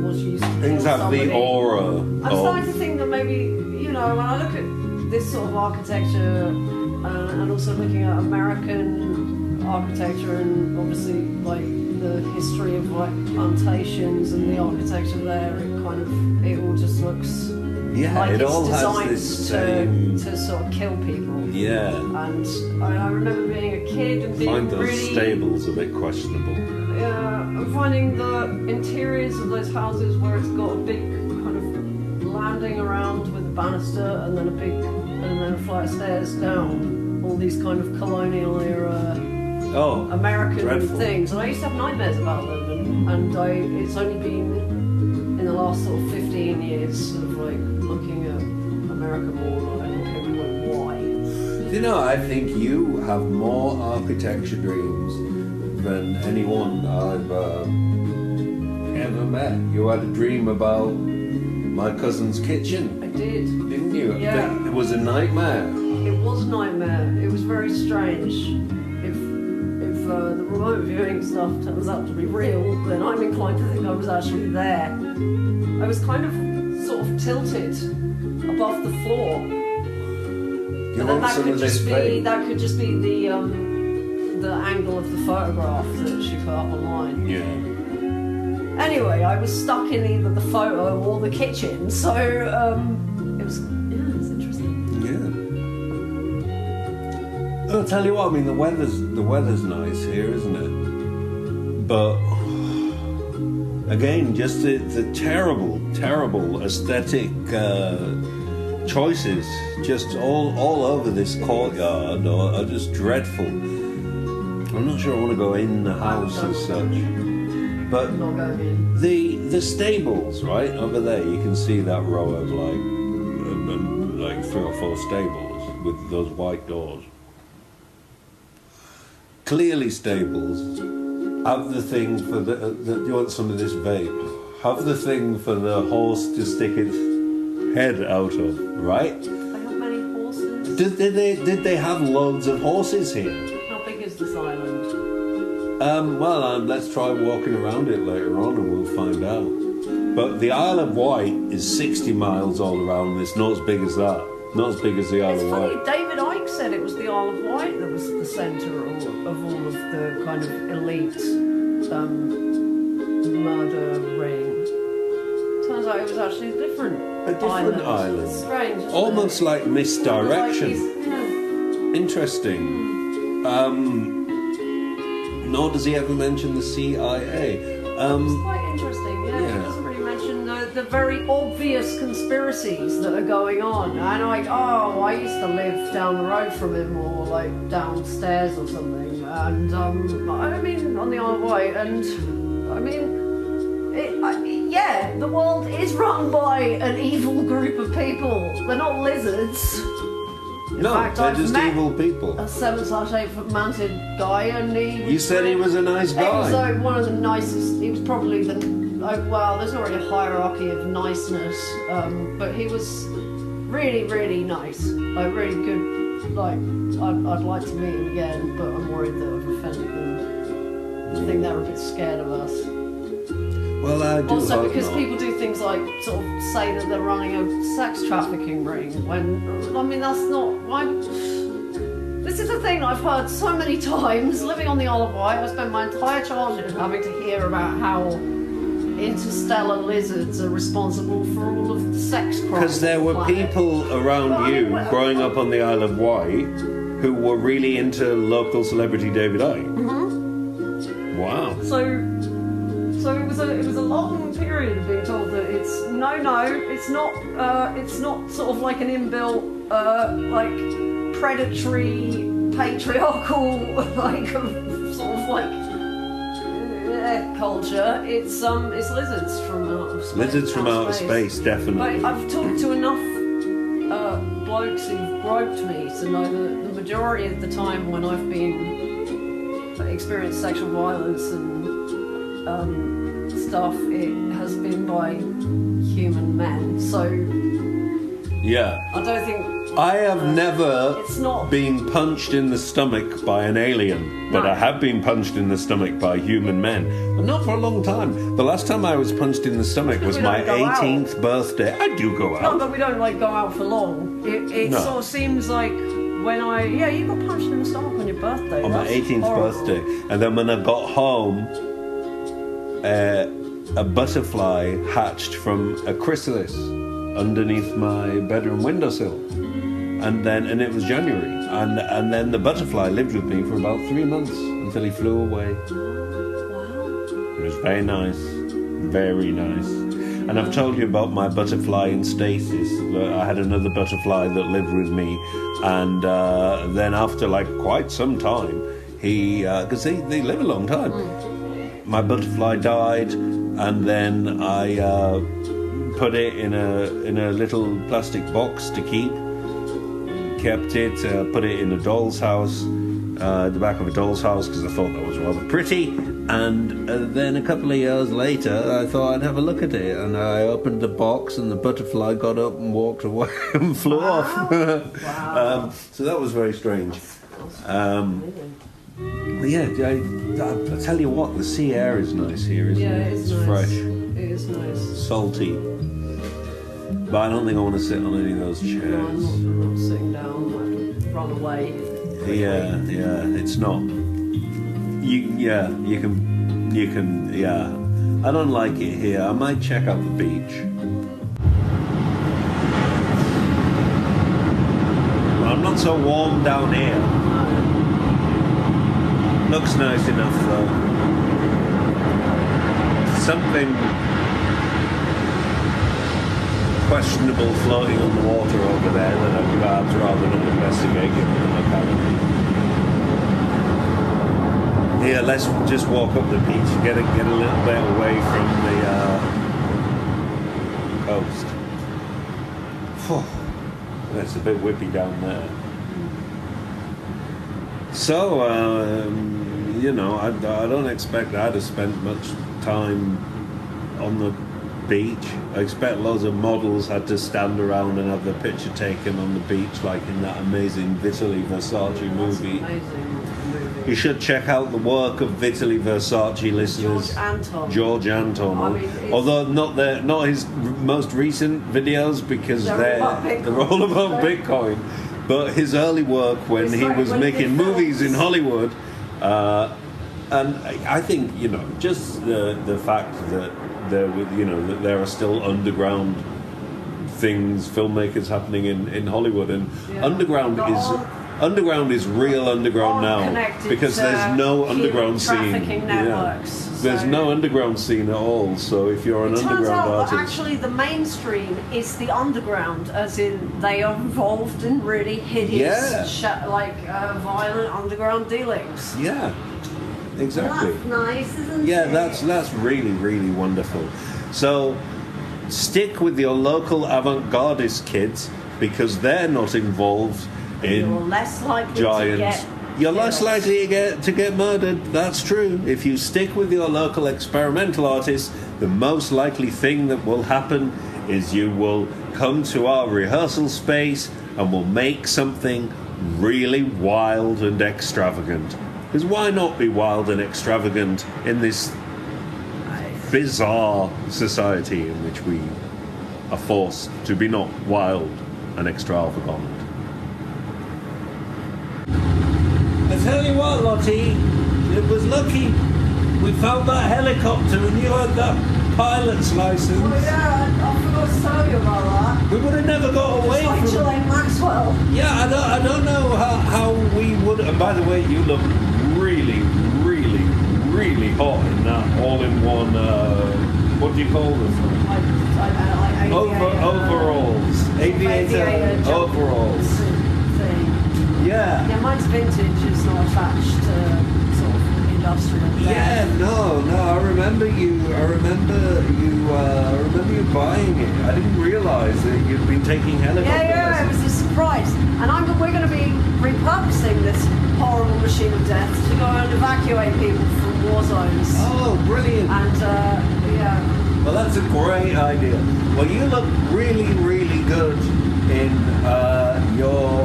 was used to kill Things have somebody. the aura I'm starting to of. think that maybe, you know, when I look at this sort of architecture and also looking at American architecture and obviously like the history of like plantations and the architecture there, it all just looks Yeah, like it it's all has designed this same. to sort of kill people. Yeah. And I remember being a kid and being Find those really stables a bit questionable. I'm finding the interiors of those houses where it's got a big kind of landing around with a banister and then a flight of stairs down. All these kind of colonial era American dreadful. things. And I used to have nightmares about them. And it's only been in the last sort of 15 years sort of like looking at America more like, okay, why? You know, I think you have more architecture dreams than anyone I've ever met. You had a dream about my cousin's kitchen. I did. Didn't you? Yeah. It was a nightmare. It was a nightmare. It was very strange. If the remote viewing stuff turns out to be real, then I'm inclined to think I was actually there. I was kind of sort of tilted above the floor. You And want that some could of this just be vape? that could just be the angle of the photograph that she put up online. Yeah. Anyway, I was stuck in either the photo or the kitchen, so it was interesting. Yeah. I'll tell you what. I mean, the weather's nice here, isn't it? But again, just the terrible aesthetic choices, just all over this courtyard, are just dreadful. I'm not sure I want to go in the house as such. But Not going in. the stables, right over there, you can see that row of like 3 or 4 stables with those white doors. Clearly, stables have the thing for the you want some of this vape? Have the thing for the horse to stick its head out of, right? They have many horses. Did they have loads of horses here? How big is this island? Let's try walking around it later on and we'll find out. But the Isle of Wight is 60 miles all around. It's not as big as that. Not as big as the Isle It's of funny, Wight. David Icke said it was the Isle of Wight that was the centre of all of the kind of elite murder ring. Turns out it was actually a different island. It's strange. isn't Almost it? like misdirection. Yeah. Interesting. Nor does he ever mention the CIA. It's quite interesting, yeah. He doesn't really mention the very obvious conspiracies that are going on. And I used to live down the road from him, or like downstairs or something. And I mean, on the Isle of Wight, and I mean, the world is run by an evil group of people. They're not lizards. In fact, they're I've just met evil people. a 7/8 foot mounted guy, and You said he was a nice He was guy. one of the nicest. He was probably there's not really a hierarchy of niceness, but he was really, really nice. Like really good. Like I'd like to meet him again, but I'm worried that I've offended them. I think they're a bit scared of us. Well, I do Also, hope because not. people do things like sort of say that they're running a sex trafficking ring, when I mean that's not why. This is a thing I've heard so many times. Living on the Isle of Wight, I spent my entire childhood having to hear about how interstellar lizards are responsible for all of the sex crimes. Because there on the were planet. people around you growing up on the Isle of Wight who were really into local celebrity David Icke. Mm-hmm. Wow. So it was a long period of being told that it's not sort of like an inbuilt like predatory patriarchal like sort of like culture. It's lizards from out of space. Lizards from outer space, definitely. I've talked to enough blokes who've groped me to know that the majority of the time when I've been experienced sexual violence and stuff, it has been by human men. So Yeah. I don't think I have never it's not been punched in the stomach by an alien, but No. I have been punched in the stomach by human men. But not for a long time. The last time I was punched in the stomach was We my don't go out. 18th birthday. I do go no, out. but we don't like go out for long. It No. sort of seems like when you got punched in the stomach on your birthday. On my That's 18th horrible. birthday. And then when I got home, a butterfly hatched from a chrysalis underneath my bedroom windowsill. And it was January. And then the butterfly lived with me for about 3 months until he flew away. Wow. It was very nice. Very nice. And I've told you about my butterfly in stasis. I had another butterfly that lived with me. And then after like quite some time, because they live a long time, my butterfly died. And then I put it in a little plastic box to keep. Kept it, put it in a doll's house, the back of a doll's house because I thought that was rather pretty. And then a couple of years later, I thought I'd have a look at it, and I opened the box, and the butterfly got up and walked away and flew off. Wow. So that was very strange. But yeah, I tell you what, the sea air is nice here, isn't it? It's It's nice. fresh, It is nice. salty. But I don't think I want to sit on any of those No, chairs. I'm not sitting down. I have to run away. Yeah, it's not. You can. I don't like it here. I might check out the beach. Well, I'm not so warm down here. Looks nice enough though. Something questionable floating on the water over there that I'd perhaps rather not investigate given the locality. Yeah, let's just walk up the beach and get a little bit away from the coast. It's a bit whippy down there. So, I don't expect I to spend much time on the beach. I expect loads of models had to stand around and have their picture taken on the beach, like in that amazing Vitaly Versace movie. Amazing movie. You should check out the work of Vitaly Versace, listeners. George Anton. I mean, although not his most recent videos, because they're all about Bitcoin. But his early work when he was making movies in Hollywood, and I think just the fact that that there are still underground things, filmmakers happening in Hollywood, and underground is real underground now, because there's no underground scene. Networks. There's no underground scene at all. So if you're an underground artist, actually the mainstream is the underground, as in they are involved in really hideous, violent underground dealings. Yeah, exactly. That's nice, isn't it? Yeah, that's really, really wonderful. So stick with your local avant-gardist kids, because they're not involved in You're less likely giants. to get You're less likely to get murdered. That's true. If you stick with your local experimental artists, the most likely thing that will happen is you will come to our rehearsal space and we'll make something really wild and extravagant. Because why not be wild and extravagant in this bizarre society in which we are forced to be not wild and extravagant? I tell you what, Lottie, it was lucky we found that helicopter and you had that pilot's license. Oh yeah, I forgot to tell you about that. We would have never got away Like from Ghislaine Maxwell. Yeah, I don't know how we would. And by the way, you look really, really, really hot in that all-in-one. What do you call them? Overalls, aviator overalls. Thing. Yeah. Mine's vintage. It's not attached to sort of industrial. Yeah, no. I remember you buying it. I didn't realise that you'd been taking helicopter Yeah, it was a surprise. And we're going to be repurposing this horrible machine of death to go and evacuate people from war zones. Oh, brilliant. And, yeah. Well, that's a great idea. Well, you look really, really good in your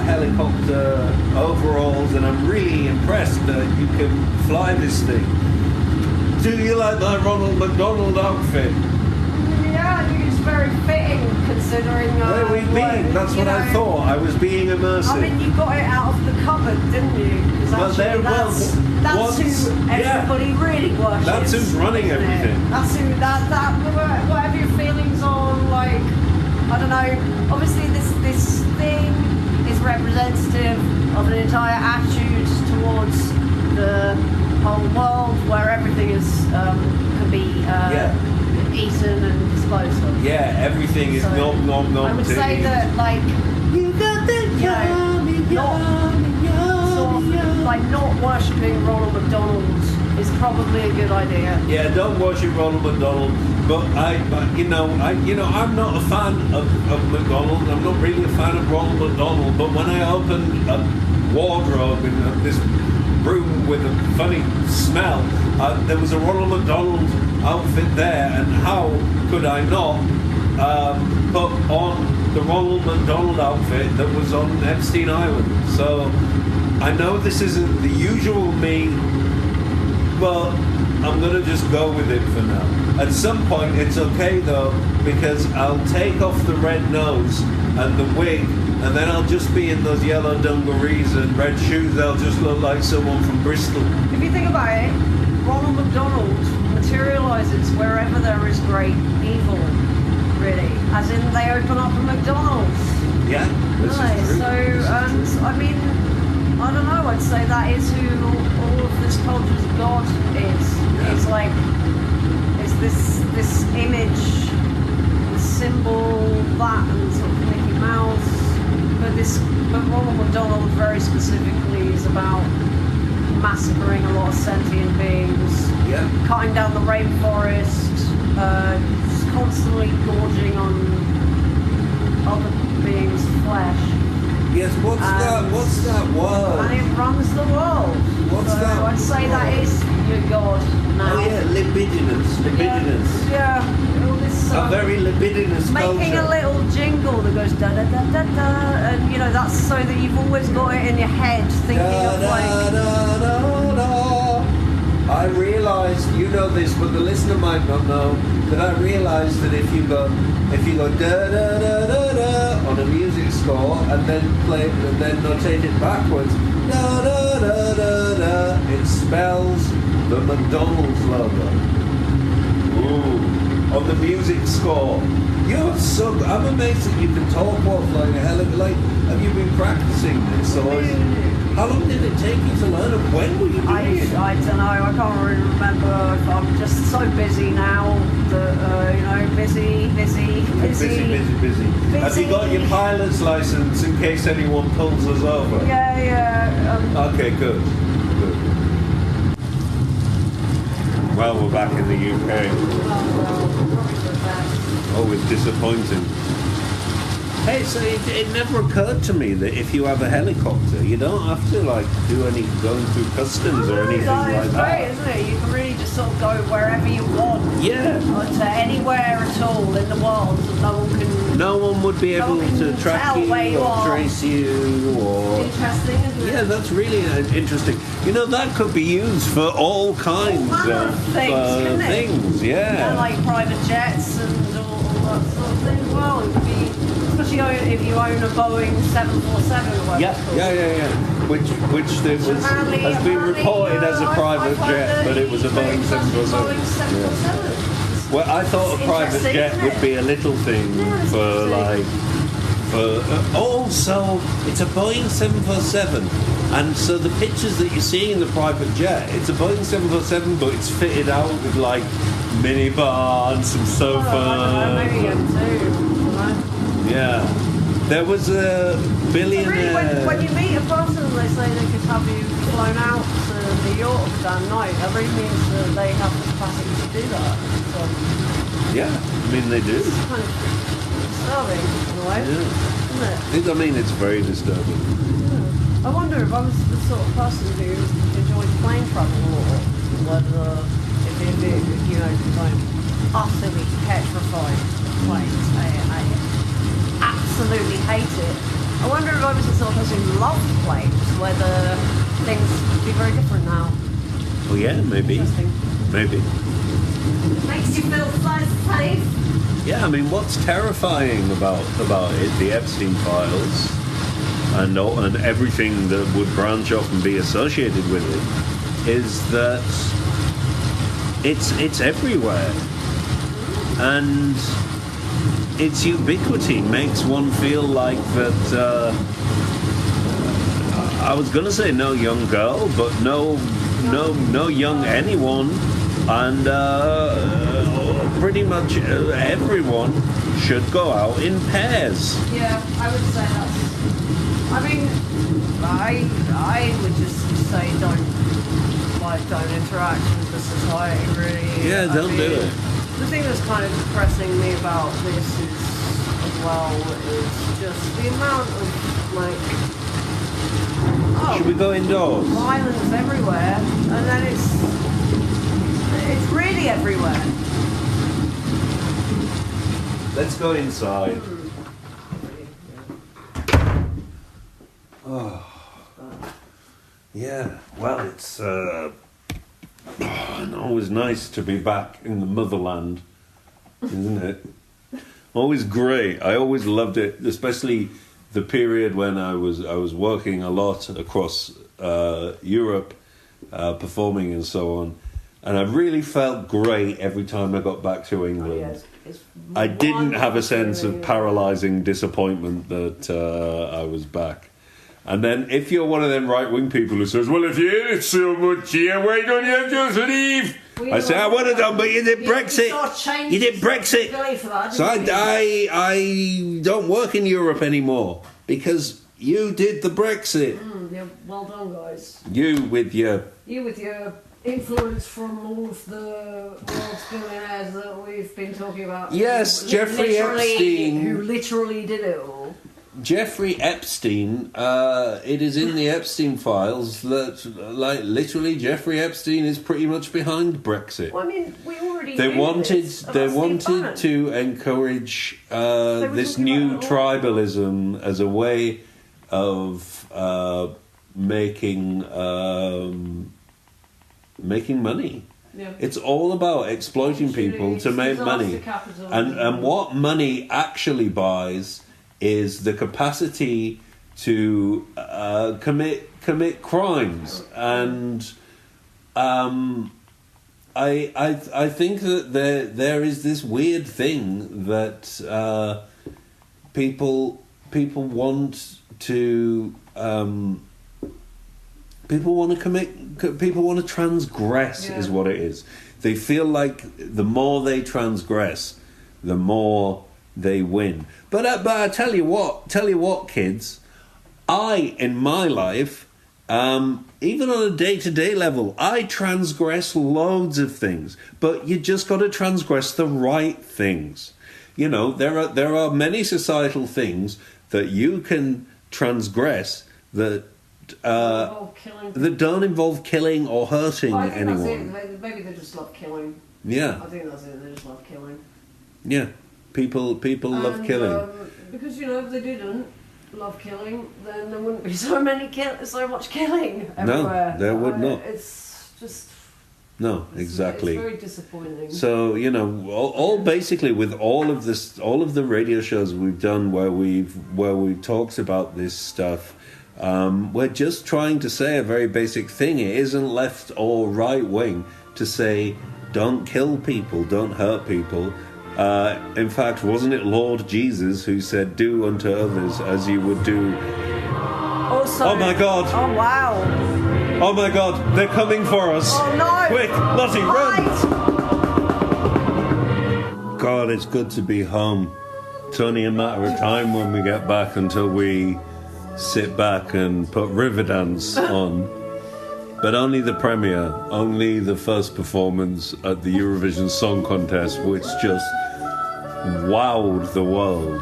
helicopter overalls, and I'm really impressed that you can fly this thing. Do you like that Ronald McDonald outfit? Yeah, I think it's very fitting considering... Where we've been, that's what I thought. I was being immersive. I mean, you got it out of the cupboard, didn't you? That's who everybody really worships. That's who's running everything. That's who, whatever your feelings on, like, I don't know, obviously this thing is representative of an entire attitude towards the whole world where everything is, can be eaten and disposed of. Yeah, everything is nom. I would say that, like, you got not worshipping Ronald McDonald is probably a good idea. Yeah, don't worship Ronald McDonald. But I'm not a fan of McDonald. I'm not really a fan of Ronald McDonald. But when I opened wardrobe in this room with a funny smell. There was a Ronald McDonald outfit there, and how could I not put on the Ronald McDonald outfit that was on Epstein Island? So I know this isn't the usual me, but I'm going to just go with it for now. At some point it's okay though, because I'll take off the red nose and the wig, and then I'll just be in those yellow dungarees and red shoes. I'll just look like someone from Bristol. If you think about it, Ronald McDonald materialises wherever there is great evil, really. As in, they open up a McDonald's. Yeah, this is true. So, I mean, I don't know, I'd say that is who all of this culture's God is. Yeah. It's like, it's this image, the symbol, that, and sort of Mickey Mouse. But Ronald McDonald very specifically is about massacring a lot of sentient beings, cutting down the rainforest, just constantly gorging on other beings' flesh. Yes, what's that word? And it runs the world. What's so that I'd say that word? is your God now. Oh yeah, libidinous. Yeah. All this, a very libidinous making culture. a little jingle that goes da da da da da, and you know that's so that you've always got it in your head, thinking of like. Da, da, da, da. I realised, you know this, but the listener might not know, that I realised that if you go da da da da da on a music score and then notate it backwards, da da da da da, it spells the McDonald's logo. Ooh, on the music score. You're so. I'm amazed that you can talk off like a hell of a. Like, have you been practicing this, or how long did it take you to learn it? When were you doing it? I don't know. I can't really remember. I'm just so busy now that busy. Have you got your pilot's license in case anyone pulls us over? Yeah. Okay, good. Well, we're back in the UK. Oh, it's disappointing. Hey, so it never occurred to me that if you have a helicopter, you don't have to do any going through customs or anything like it's that. great, isn't it? You can really just sort of go wherever you want. Yeah. To anywhere at all in the world. No one would be able to track you or trace you or. Interesting, isn't it? Yeah, that's really interesting. You know, that could be used for all kinds of things. Yeah. Like private jets and all that sort of thing. Well, it would be. Especially if you own a Boeing 747 or whatever. Yeah. Which has been reported as a private jet, but it was a Boeing 747. Yeah. Well, I thought a private jet would be a little thing also, it's a Boeing 747, and so the pictures that you see in the private jet, it's a Boeing 747, but it's fitted out with mini bar and some sofa. Yeah. There was a billionaire. Really, when you meet a person, they say they could have you flown out to New York that night. That really means that they have the capacity to do that. So, yeah, I mean they do. It's kind of disturbing in a way, isn't it? I mean, it's very disturbing. Yeah. I wonder if I was the sort of person who enjoyed plane travel, or whether if I'm utterly petrified of planes. I absolutely hate it. I wonder if I was the sort of person who loved planes, whether things would be very different now. Oh yeah, maybe. Maybe. Makes you feel so safe. Yeah, I mean, what's terrifying about it, the Epstein files, and everything that would branch off and be associated with it, is that it's everywhere, and its ubiquity makes one feel like that. I was going to say no young girl, but no young anyone, and pretty much everyone should go out in pairs. Yeah, I would say that's. I mean, I would just say don't interact with the society really. Yeah, don't do it. The thing that's kind of depressing me about this is just the amount of Should we go indoors? Violence everywhere, and then it's really everywhere. Let's go inside. Oh. Yeah, well, it's always nice to be back in the motherland, isn't it? Always great. I always loved it, especially the period when I was working a lot across Europe, performing and so on, and I really felt great every time I got back to England. Oh, yes. I didn't have a sense of paralysing disappointment that I was back. And then if you're one of them right-wing people who says, well, if you hate it so much here, why don't you just leave? I say, I would have done, but you did Brexit. You did Brexit. So I don't work in Europe anymore because you did the Brexit. Yeah, well done, guys. You with your influence from all of the world's billionaires that we've been talking about. Yes, Jeffrey Epstein. Who literally did it all. Jeffrey Epstein, it is in the Epstein files that, like, literally Jeffrey Epstein is pretty much behind Brexit. Well, I mean, we already They knew wanted this about they Steve wanted Bannon. to encourage this talking new about it a lot. tribalism as a way of making money. Yeah. It's all about exploiting people to make money, and what money actually buys is the capacity to commit crimes, and I think that there is this weird thing that people want to people want to transgress, is what it is. They feel like the more they transgress, the more they win. But I tell you what, kids, in my life, even on a day-to-day level, I transgress loads of things. But you just got to transgress the right things. You know, there are many societal things that you can transgress that don't involve killing or hurting anyone. Maybe they just love killing. Yeah. I think that's it. They just love killing. Yeah. People love killing. Because, you know, if they didn't love killing, then there wouldn't be so much killing everywhere. No, there would not. It's just... No, exactly. It's very disappointing. So, you know, all basically with all of the radio shows we've done where we've talked about this stuff, we're just trying to say a very basic thing. It isn't left or right wing to say don't kill people, don't hurt people. In fact, wasn't it Lord Jesus who said, do unto others as you would do? Also, oh my God! Oh wow! Oh my God! They're coming for us! Oh no! Quick, Lottie, Right. run! God, it's good to be home. It's only a matter of time when we get back until we sit back and put Riverdance on. But only the premiere, only the first performance at the Eurovision Song Contest, which just wowed the world.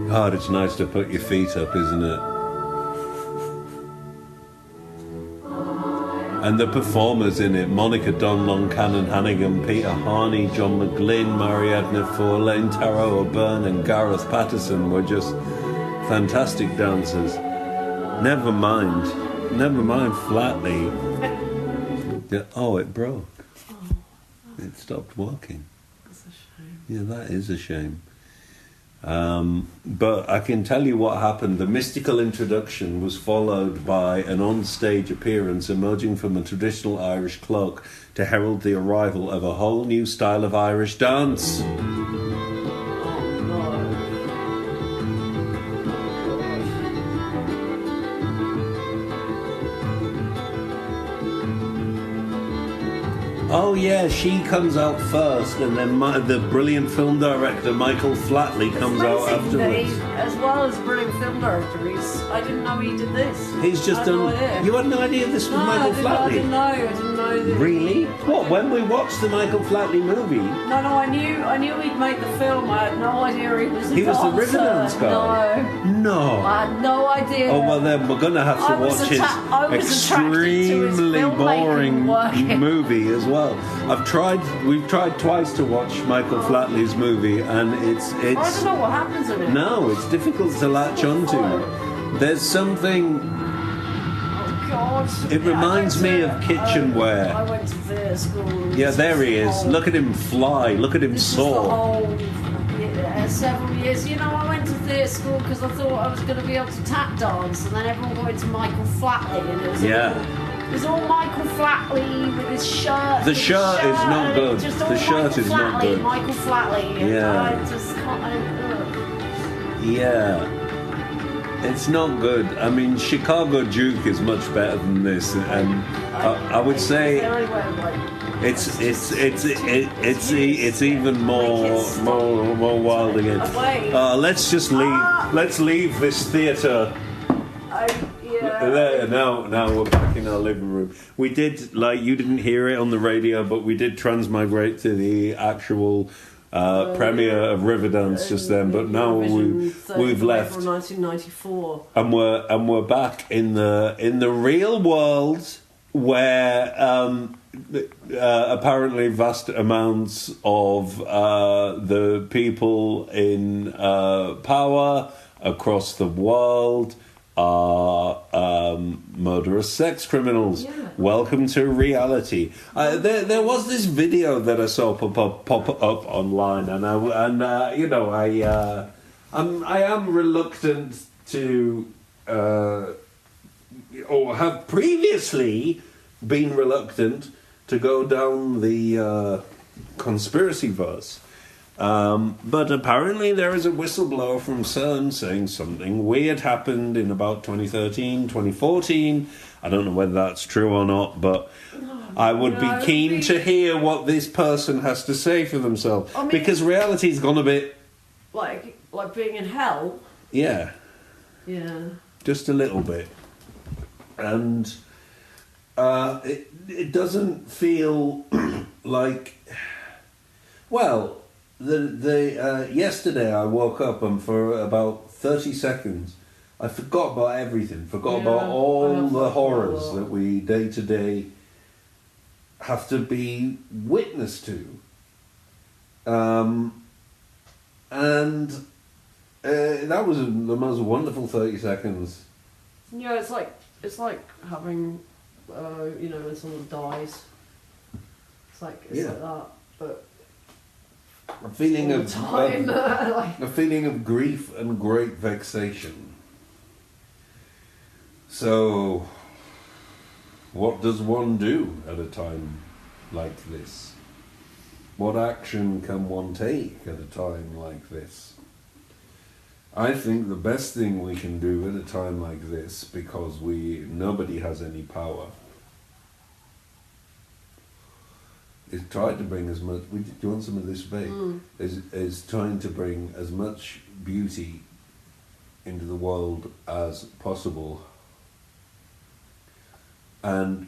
God, it's nice to put your feet up, isn't it? And the performers in it, Monica Dunlop, Cannon Hannigan, Peter Harney, John McGlynn, Mariadne Forlane, Tara O'Byrne and Gareth Patterson were just fantastic dancers. Never mind Flatley. Oh, it broke. It stopped working. That's a shame. Yeah, that is a shame. But I can tell you what happened. The mystical introduction was followed by an on-stage appearance emerging from a traditional Irish cloak to herald the arrival of a whole new style of Irish dance. Oh yeah, she comes out first, and then the brilliant film director Michael Flatley comes out afterwards. As well as brilliant film director, I didn't know he did this. He's just done. No, you had no idea this was Michael Flatley. I didn't know. That really? What? When we watched the Michael Flatley movie? No, I knew he'd made the film. I had no idea he was. He was the Riverdance guy. No. I had no idea. Oh well, then we're gonna have to watch his extremely boring movie as well. We've tried twice to watch Michael Flatley's movie, and it's. I don't know what happens in it. No, it's difficult to latch onto. There's something. Oh God! It reminds me of kitchenware. I went to theatre school. Yeah, there he is. Look at him fly. Look at him soar. Several years. You know, I went to theatre school because I thought I was going to be able to tap dance, and then everyone went to Michael Flatley, and it was. It was all Michael Flatley with his shirt. The shirt is not good. The shirt is not good. Michael Flatley. Yeah. I just can't. Yeah. It's not good. I mean, Chicago Duke is much better than this, and I would say it's even more wild again. Let's just leave. Let's leave this theatre. There, now we're back in our living room. We did, you didn't hear it on the radio, but we did transmigrate to the actual premiere of Riverdance just then. But now we've left, 1994, and we're back in the real world where apparently vast amounts of the people in power across the world are murderous sex criminals. Yeah. Welcome to reality. There was this video that I saw pop up online, and I am reluctant to, or have previously been reluctant to go down the conspiracy verse. But apparently there is a whistleblower from CERN saying something weird happened in about 2013, 2014. I don't know whether that's true or not, but I would be keen to hear what this person has to say for themselves. I mean, because reality's gone a bit... Like being in hell? Yeah. Yeah. Just a little bit. And it doesn't feel like... Well... yesterday I woke up and for about 30 seconds I forgot about everything, about all the horrors that we day to day have to be witness to. And that was the most wonderful 30 seconds. Yeah, it's like having, when someone dies. It's like that, but... A feeling of grief and great vexation. So, what does one do at a time like this? What action can one take at a time like this? I think the best thing we can do at a time like this, because nobody has any power, is try to bring as much. Do you want some of this, babe? Is trying to bring as much beauty into the world as possible, and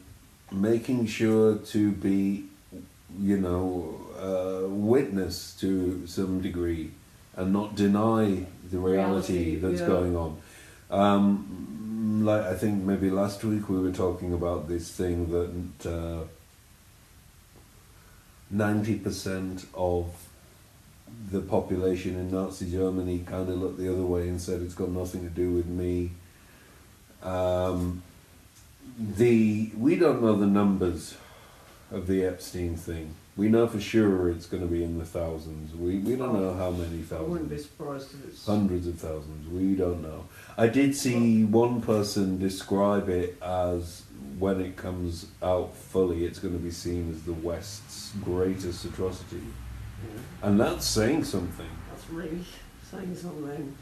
making sure to be, witness to some degree, and not deny the reality that's going on. I think maybe last week we were talking about this thing that 90% of the population in Nazi Germany kind of looked the other way and said it's got nothing to do with me. We don't know the numbers of the Epstein thing. We know for sure it's going to be in the thousands. We don't know how many thousands. I wouldn't be surprised if it's... Hundreds of thousands. We don't know. I did see one person describe it as, when it comes out fully, it's going to be seen as the West's greatest atrocity. Yeah. And that's saying something. That's really saying something.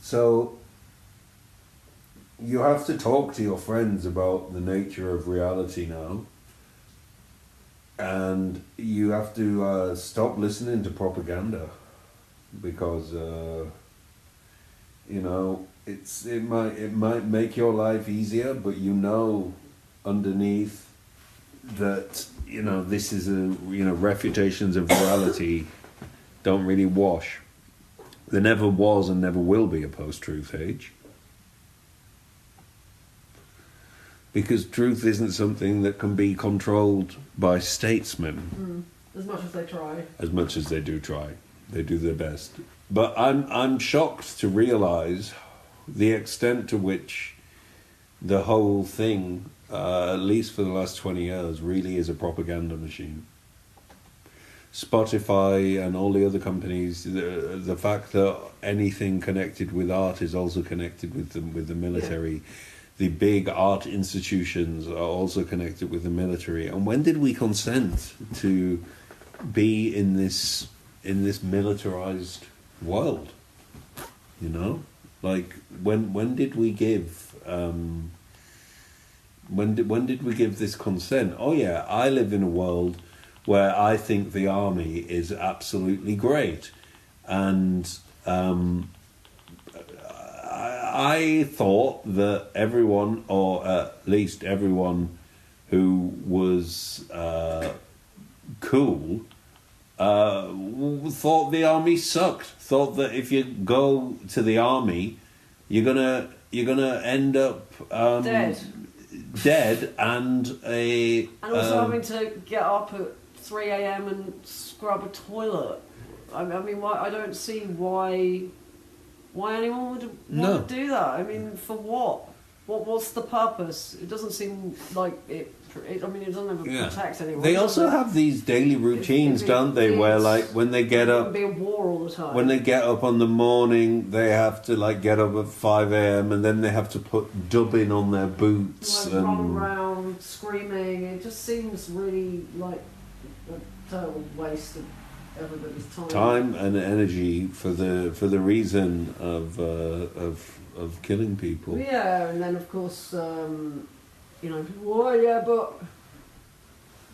So, you have to talk to your friends about the nature of reality now. And you have to stop listening to propaganda, because you know, it might make your life easier, but you know underneath that, you know, this is refutations of reality don't really wash. There never was and never will be a post-truth age. Because truth isn't something that can be controlled by statesmen. As much as they try. As much as they do try. They do their best. But I'm shocked to realise the extent to which the whole thing, at least for the last 20 years, really is a propaganda machine. Spotify and all the other companies, the fact that anything connected with art is also connected with the military. Yeah. The big art institutions are also connected with the military. And when did we consent to be in this militarized world? You know, like when did we give when did we give this consent? Oh yeah, I live in a world where I think the army is absolutely great, and I thought that everyone, or at least everyone who was cool, thought the army sucked. Thought that if you go to the army, you're gonna end up dead, and also having to get up at 3 a.m. and scrub a toilet. I mean, I don't see why anyone would want to do that. I mean, for what? What's the purpose? It doesn't seem like it. I mean, it doesn't ever protect anyone. They also have these daily routines, don't they? Where, like, when they get up, be a war all the time. When they get up on the morning, they have to get up at 5 a.m. and then they have to put dubbing on their boots and run around screaming. It just seems really like a total waste of everybody's time and energy for the reason of killing people. Yeah, and then of course, but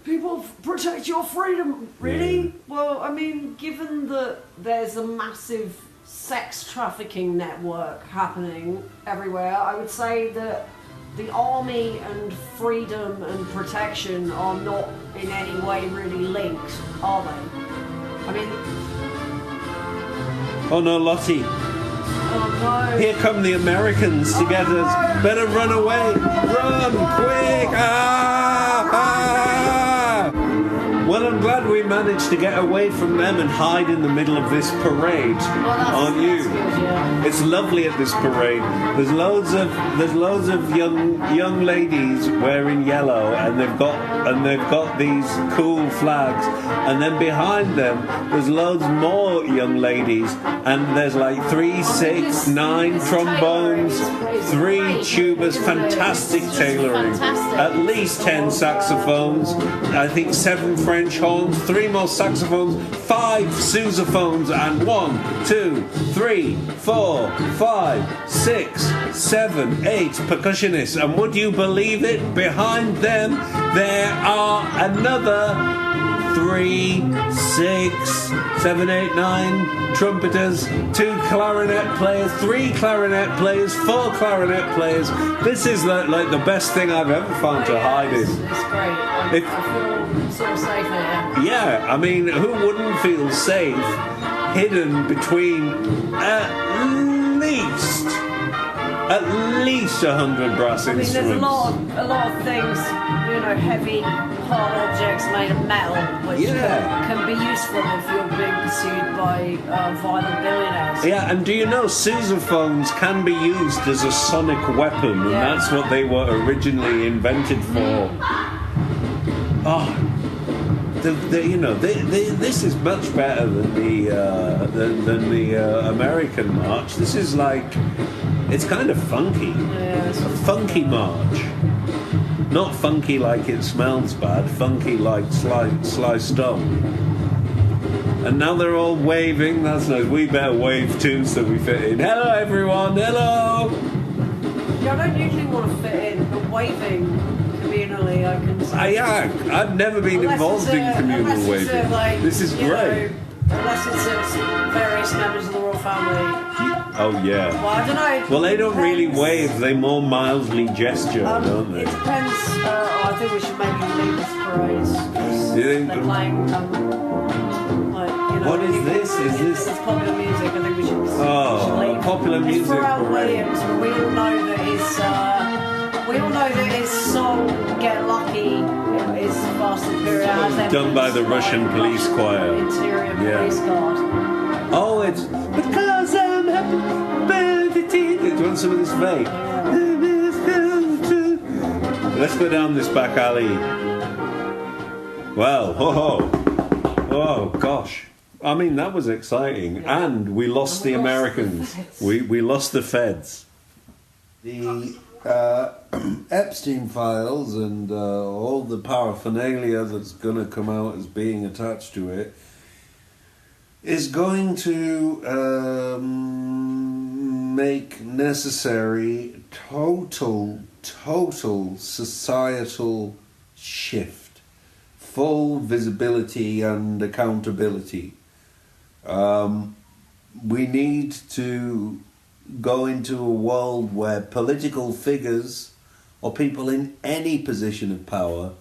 people protect your freedom, really? Yeah. Well, I mean, given that there's a massive sex trafficking network happening everywhere, I would say that the army and freedom and protection are not in any way really linked, are they? I mean... Oh no, Lottie. Oh no. Here come the Americans together. No. Better run away. Run, quick. Well, I'm glad we managed to get away from them and hide in the middle of this parade, aren't you? Good, yeah. It's lovely at this parade. There's loads of young ladies wearing yellow, and they've got these cool flags, and then behind them there's loads more young ladies, and there's like 3, 6, 9 trombones, 3 tubas, fantastic tailoring, at least 10 saxophones, I think 7 French horns, 3 more saxophones, 5 sousaphones, and 1, 2, 3, 4, 5, 6, 7, 8 percussionists. And would you believe it? Behind them there are another 3, 6, 7, 8, 9 trumpeters, 2 clarinet players, 3 clarinet players, 4 clarinet players. This is like the best thing I've ever found to hide in. It's great. I feel so safe here. Yeah, I mean, who wouldn't feel safe hidden between at least 100 brass instruments? I mean, there's a lot of things, heavy, hard objects made of metal, which can be useful if you're being pursued by violent billionaires. Yeah, and do you know sousaphones can be used as a sonic weapon, and that's what they were originally invented for. Oh, this is much better than the American march. This is it's kind of funky. Yeah, it's a funky march. Not funky like it smells bad, funky like Sly Stone. And now they're all waving. That's nice. We better wave too so we fit in. Hello, everyone. Hello. Yeah, I don't usually want to fit in, but waving communally, I can say. I've never been involved in communal waving. This is great. Unless it's various members of the royal family. Oh, yeah. Well, I don't know. Well, they don't really wave. They more mildly gesture, don't they? It depends. I think we should maybe leave this parade. Do you think they're playing, what is this? Is this? It's popular music. I think we should leave. Popular music. It's Pharrell Williams, but we all know that his song "Get Lucky" is Fast and Furious. Done by the Russian police choir. Interior police guard. Oh, it's because I'm happy. Do you want some of this vape? Let's go down this back alley. Well, oh gosh. I mean, that was exciting. And we lost the Americans. We lost the feds. The Epstein files and all the paraphernalia that's going to come out as being attached to it is going to make necessary total societal shift, full visibility and accountability. We need to go into a world where political figures or people in any position of power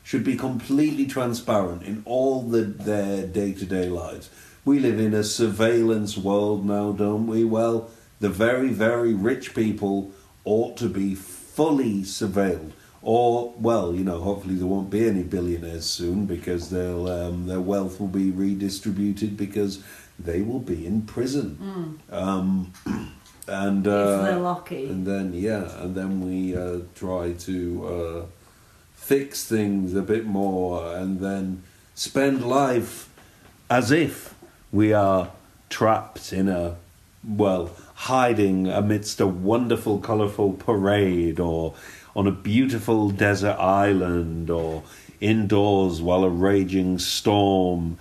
should be completely transparent in all their day-to-day lives. We live in a surveillance world now, don't we? Well, the very, very rich people ought to be fully surveilled. Or, well, hopefully there won't be any billionaires soon because their wealth will be redistributed because they will be in prison. And if they're lucky. And then we try to fix things a bit more and then spend life as if we are trapped in hiding amidst a wonderful, colourful parade or on a beautiful desert island or indoors while a raging storm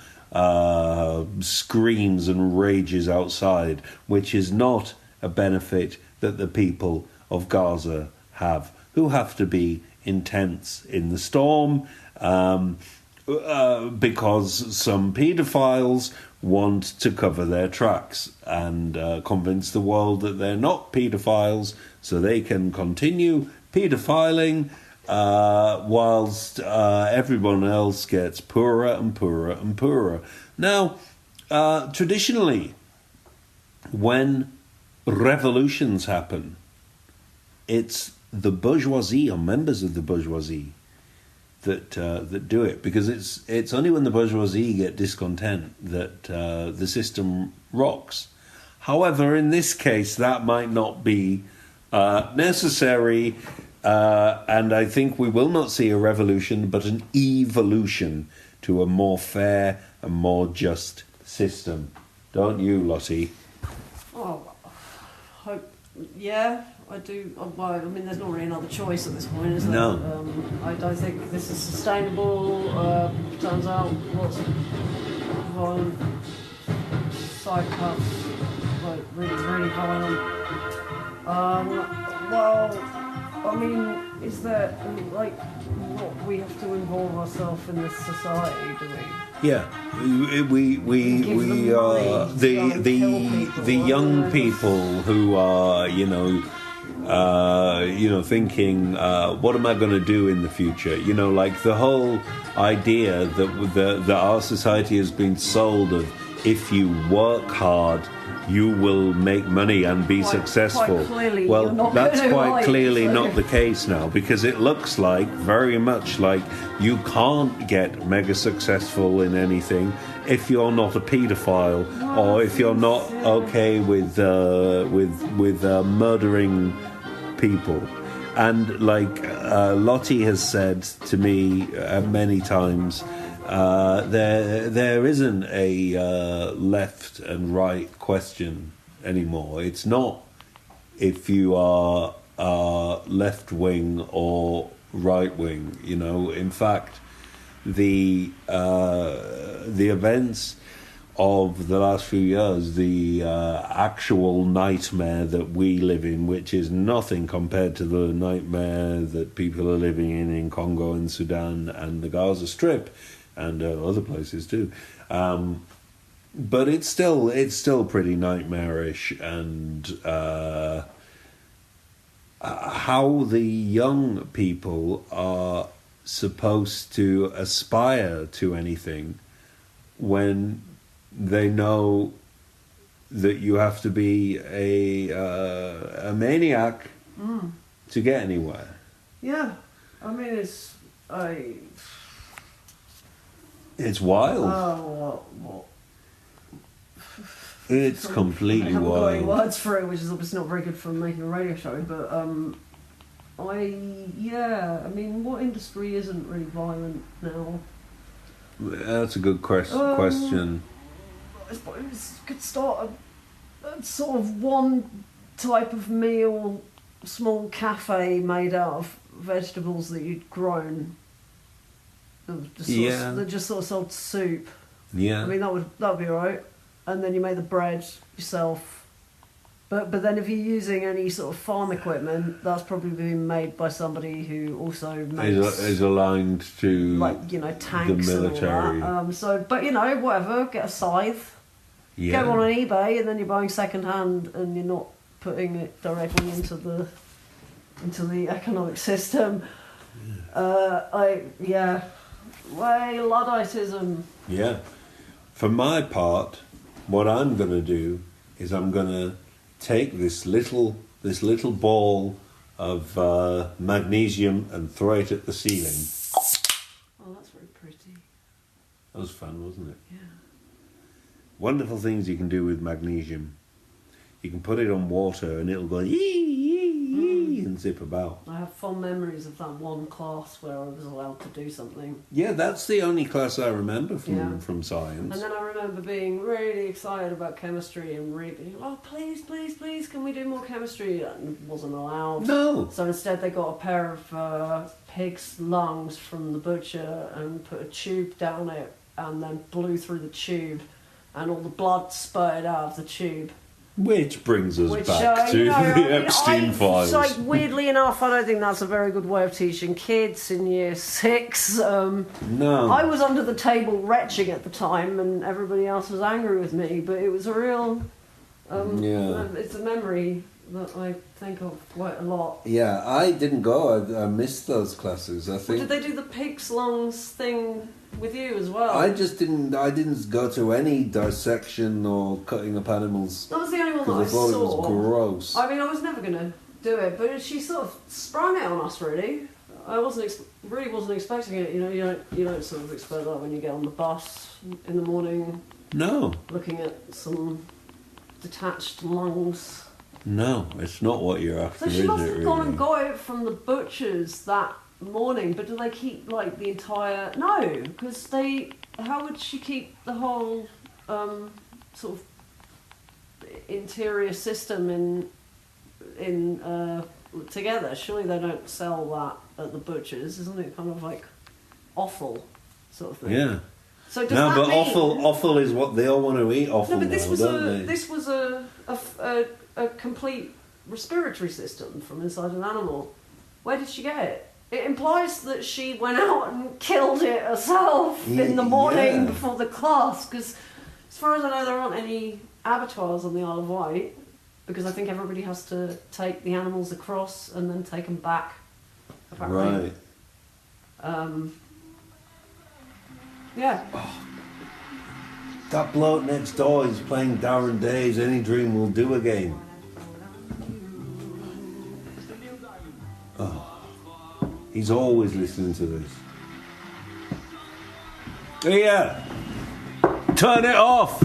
screams and rages outside, which is not a benefit that the people of Gaza have, who have to be intense in the storm because some paedophiles want to cover their tracks and convince the world that they're not paedophiles so they can continue paedophiling whilst everyone else gets poorer and poorer and poorer. Now, traditionally, when revolutions happen, it's the bourgeoisie or members of the bourgeoisie that do it, because it's only when the bourgeoisie get discontent that the system rocks. However, in this case, that might not be necessary, and I think we will not see a revolution, but an evolution to a more fair and more just system. Don't you, Lottie? Oh, yeah, I do. Well, I mean, there's not really another choice at this point, is there? No. I don't think this is sustainable. Turns out lots of violent psychopaths, like really, really violent. Well, I mean, is there what we have to involve ourselves in this society? Do we? Yeah, we are the young people who are thinking, what am I going to do in the future? Like the whole idea that our society has been sold of, if you work hard, you will make money and be successful. Well, that's quite clearly not the case now, because it looks very much like you can't get mega successful in anything if you're not a paedophile or if you're not okay with murdering people. And Lottie has said to me many times, there isn't a left and right question anymore. It's not if you are left wing or right wing. In fact, the events of the last few years, the actual nightmare that we live in, which is nothing compared to the nightmare that people are living in Congo and Sudan and the Gaza Strip and other places too. But it's still pretty nightmarish, and how the young people are supposed to aspire to anything when they know that you have to be a maniac to get anywhere. Yeah, I mean it's wild. Oh, what? It's completely I haven't wild. got any words for it, which is obviously not very good for making a radio show. But I mean, what industry isn't really violent now? That's a good question. I suppose you could start a sort of one type of meal, small cafe made out of vegetables that you'd grown. That just sort of sold soup. Yeah. I mean, that would be alright. And then you make the bread yourself. But then if you're using any sort of farm equipment, that's probably been made by somebody who also makes... is aligned to tanks the military. And all that. But whatever, get a scythe. Yeah. Get one on eBay, and then you're buying second hand, and you're not putting it directly into the economic system. Ludditism. Yeah. For my part, what I'm going to do is I'm going to take this little ball of magnesium and throw it at the ceiling. Oh, that's very pretty. That was fun, wasn't it? Yeah. Wonderful things you can do with magnesium. You can put it on water and it'll go yee and zip about. I have fond memories of that one class where I was allowed to do something. Yeah, that's the only class I remember from science. And then I remember being really excited about chemistry and really being, oh, please, can we do more chemistry? And it wasn't allowed. No. So instead they got a pair of pig's lungs from the butcher and put a tube down it and then blew through the tube and all the blood spurted out of the tube. Which brings us back to the Epstein files. Like, weirdly enough, I don't think that's a very good way of teaching kids in year 6. No. I was under the table retching at the time, and everybody else was angry with me. But it was a real. It's a memory that I think of quite a lot. Yeah, I didn't go. I missed those classes. I think. Did they do the pig's lungs thing with you as well? I didn't go to any dissection or cutting up animals. That was the only one that I thought saw. It was gross. I mean, I was never going to do it, but she sort of sprung it on us. Really, I wasn't expecting it. You don't sort of expect that when you get on the bus in the morning. No. Looking at some detached lungs. No, it's not what you're after. So she must have gone really? and got it from the butcher's that morning, but do they keep like the entire? No, because how would she keep the whole sort of interior system in together? Surely they don't sell that at the butcher's. Isn't it kind of like offal sort of thing? Yeah. So does that mean... offal is what they all want to eat. Offal. No, but this now, was a complete respiratory system from inside an animal. Where did she get it? It implies that she went out and killed it herself in the morning before the class, because as far as I know there aren't any abattoirs on the Isle of Wight, because I think everybody has to take the animals across and then take them back, apparently. Right. Yeah. Oh, that bloke next door is playing Darren Day's Any Dream Will Do Again. Oh. He's always listening to this. Yeah. Turn it off.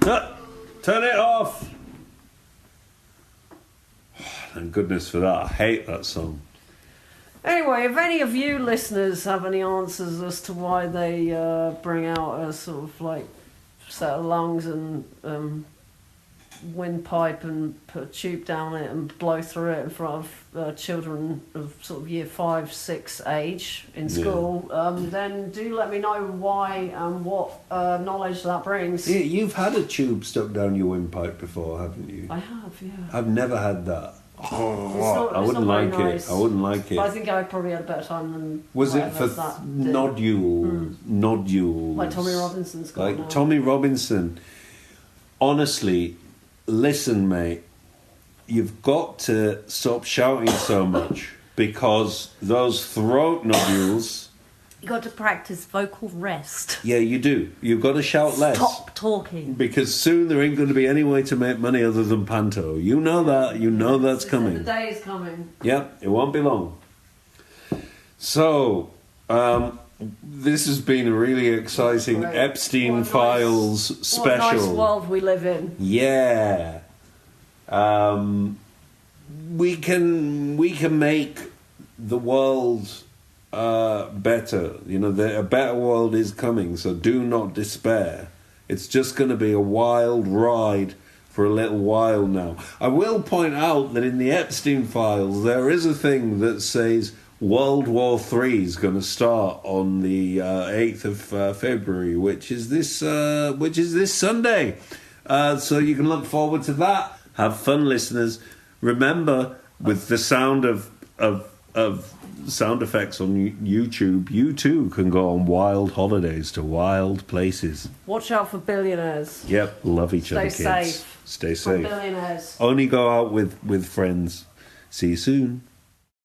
Turn it off. Oh, thank goodness for that. I hate that song. Anyway, if any of you listeners have any answers as to why they bring out a sort of like set of lungs and windpipe and put a tube down it and blow through it in front of children of sort of year 5, 6 age in school, then do let me know why and what knowledge that brings. Yeah, you've had a tube stuck down your windpipe before, haven't you? I have, yeah. I've never had that. I wouldn't like nice. it. I wouldn't like it. But I think I probably had a better time than. Was it for nodules? Nodules. Like Tommy Robinson's got. Like now. Tommy Robinson. Honestly, listen, mate. You've got to stop shouting so much because those throat nodules. You got to practice vocal rest. Yeah, you do. You've got to shout less. Stop talking. Because soon there ain't going to be any way to make money other than panto. You know that. You know that's coming. The day is coming. Yep, it won't be long. So, this has been a really exciting Epstein Files special. What a nice world we live in. Yeah. We can make the world better. You know, a better world is coming, so do not despair. It's just going to be a wild ride for a little while now. I will point out that in the Epstein Files there is a thing that says World War III is going to start on the 8th of February, which is this Sunday. So you can look forward to that. Have fun, listeners. Remember, with the sound of sound effects on YouTube, you too can go on wild holidays to wild places. Watch out for billionaires. Yep, love each other, kids. Stay safe. Stay safe. From billionaires. Only go out with friends. See you soon.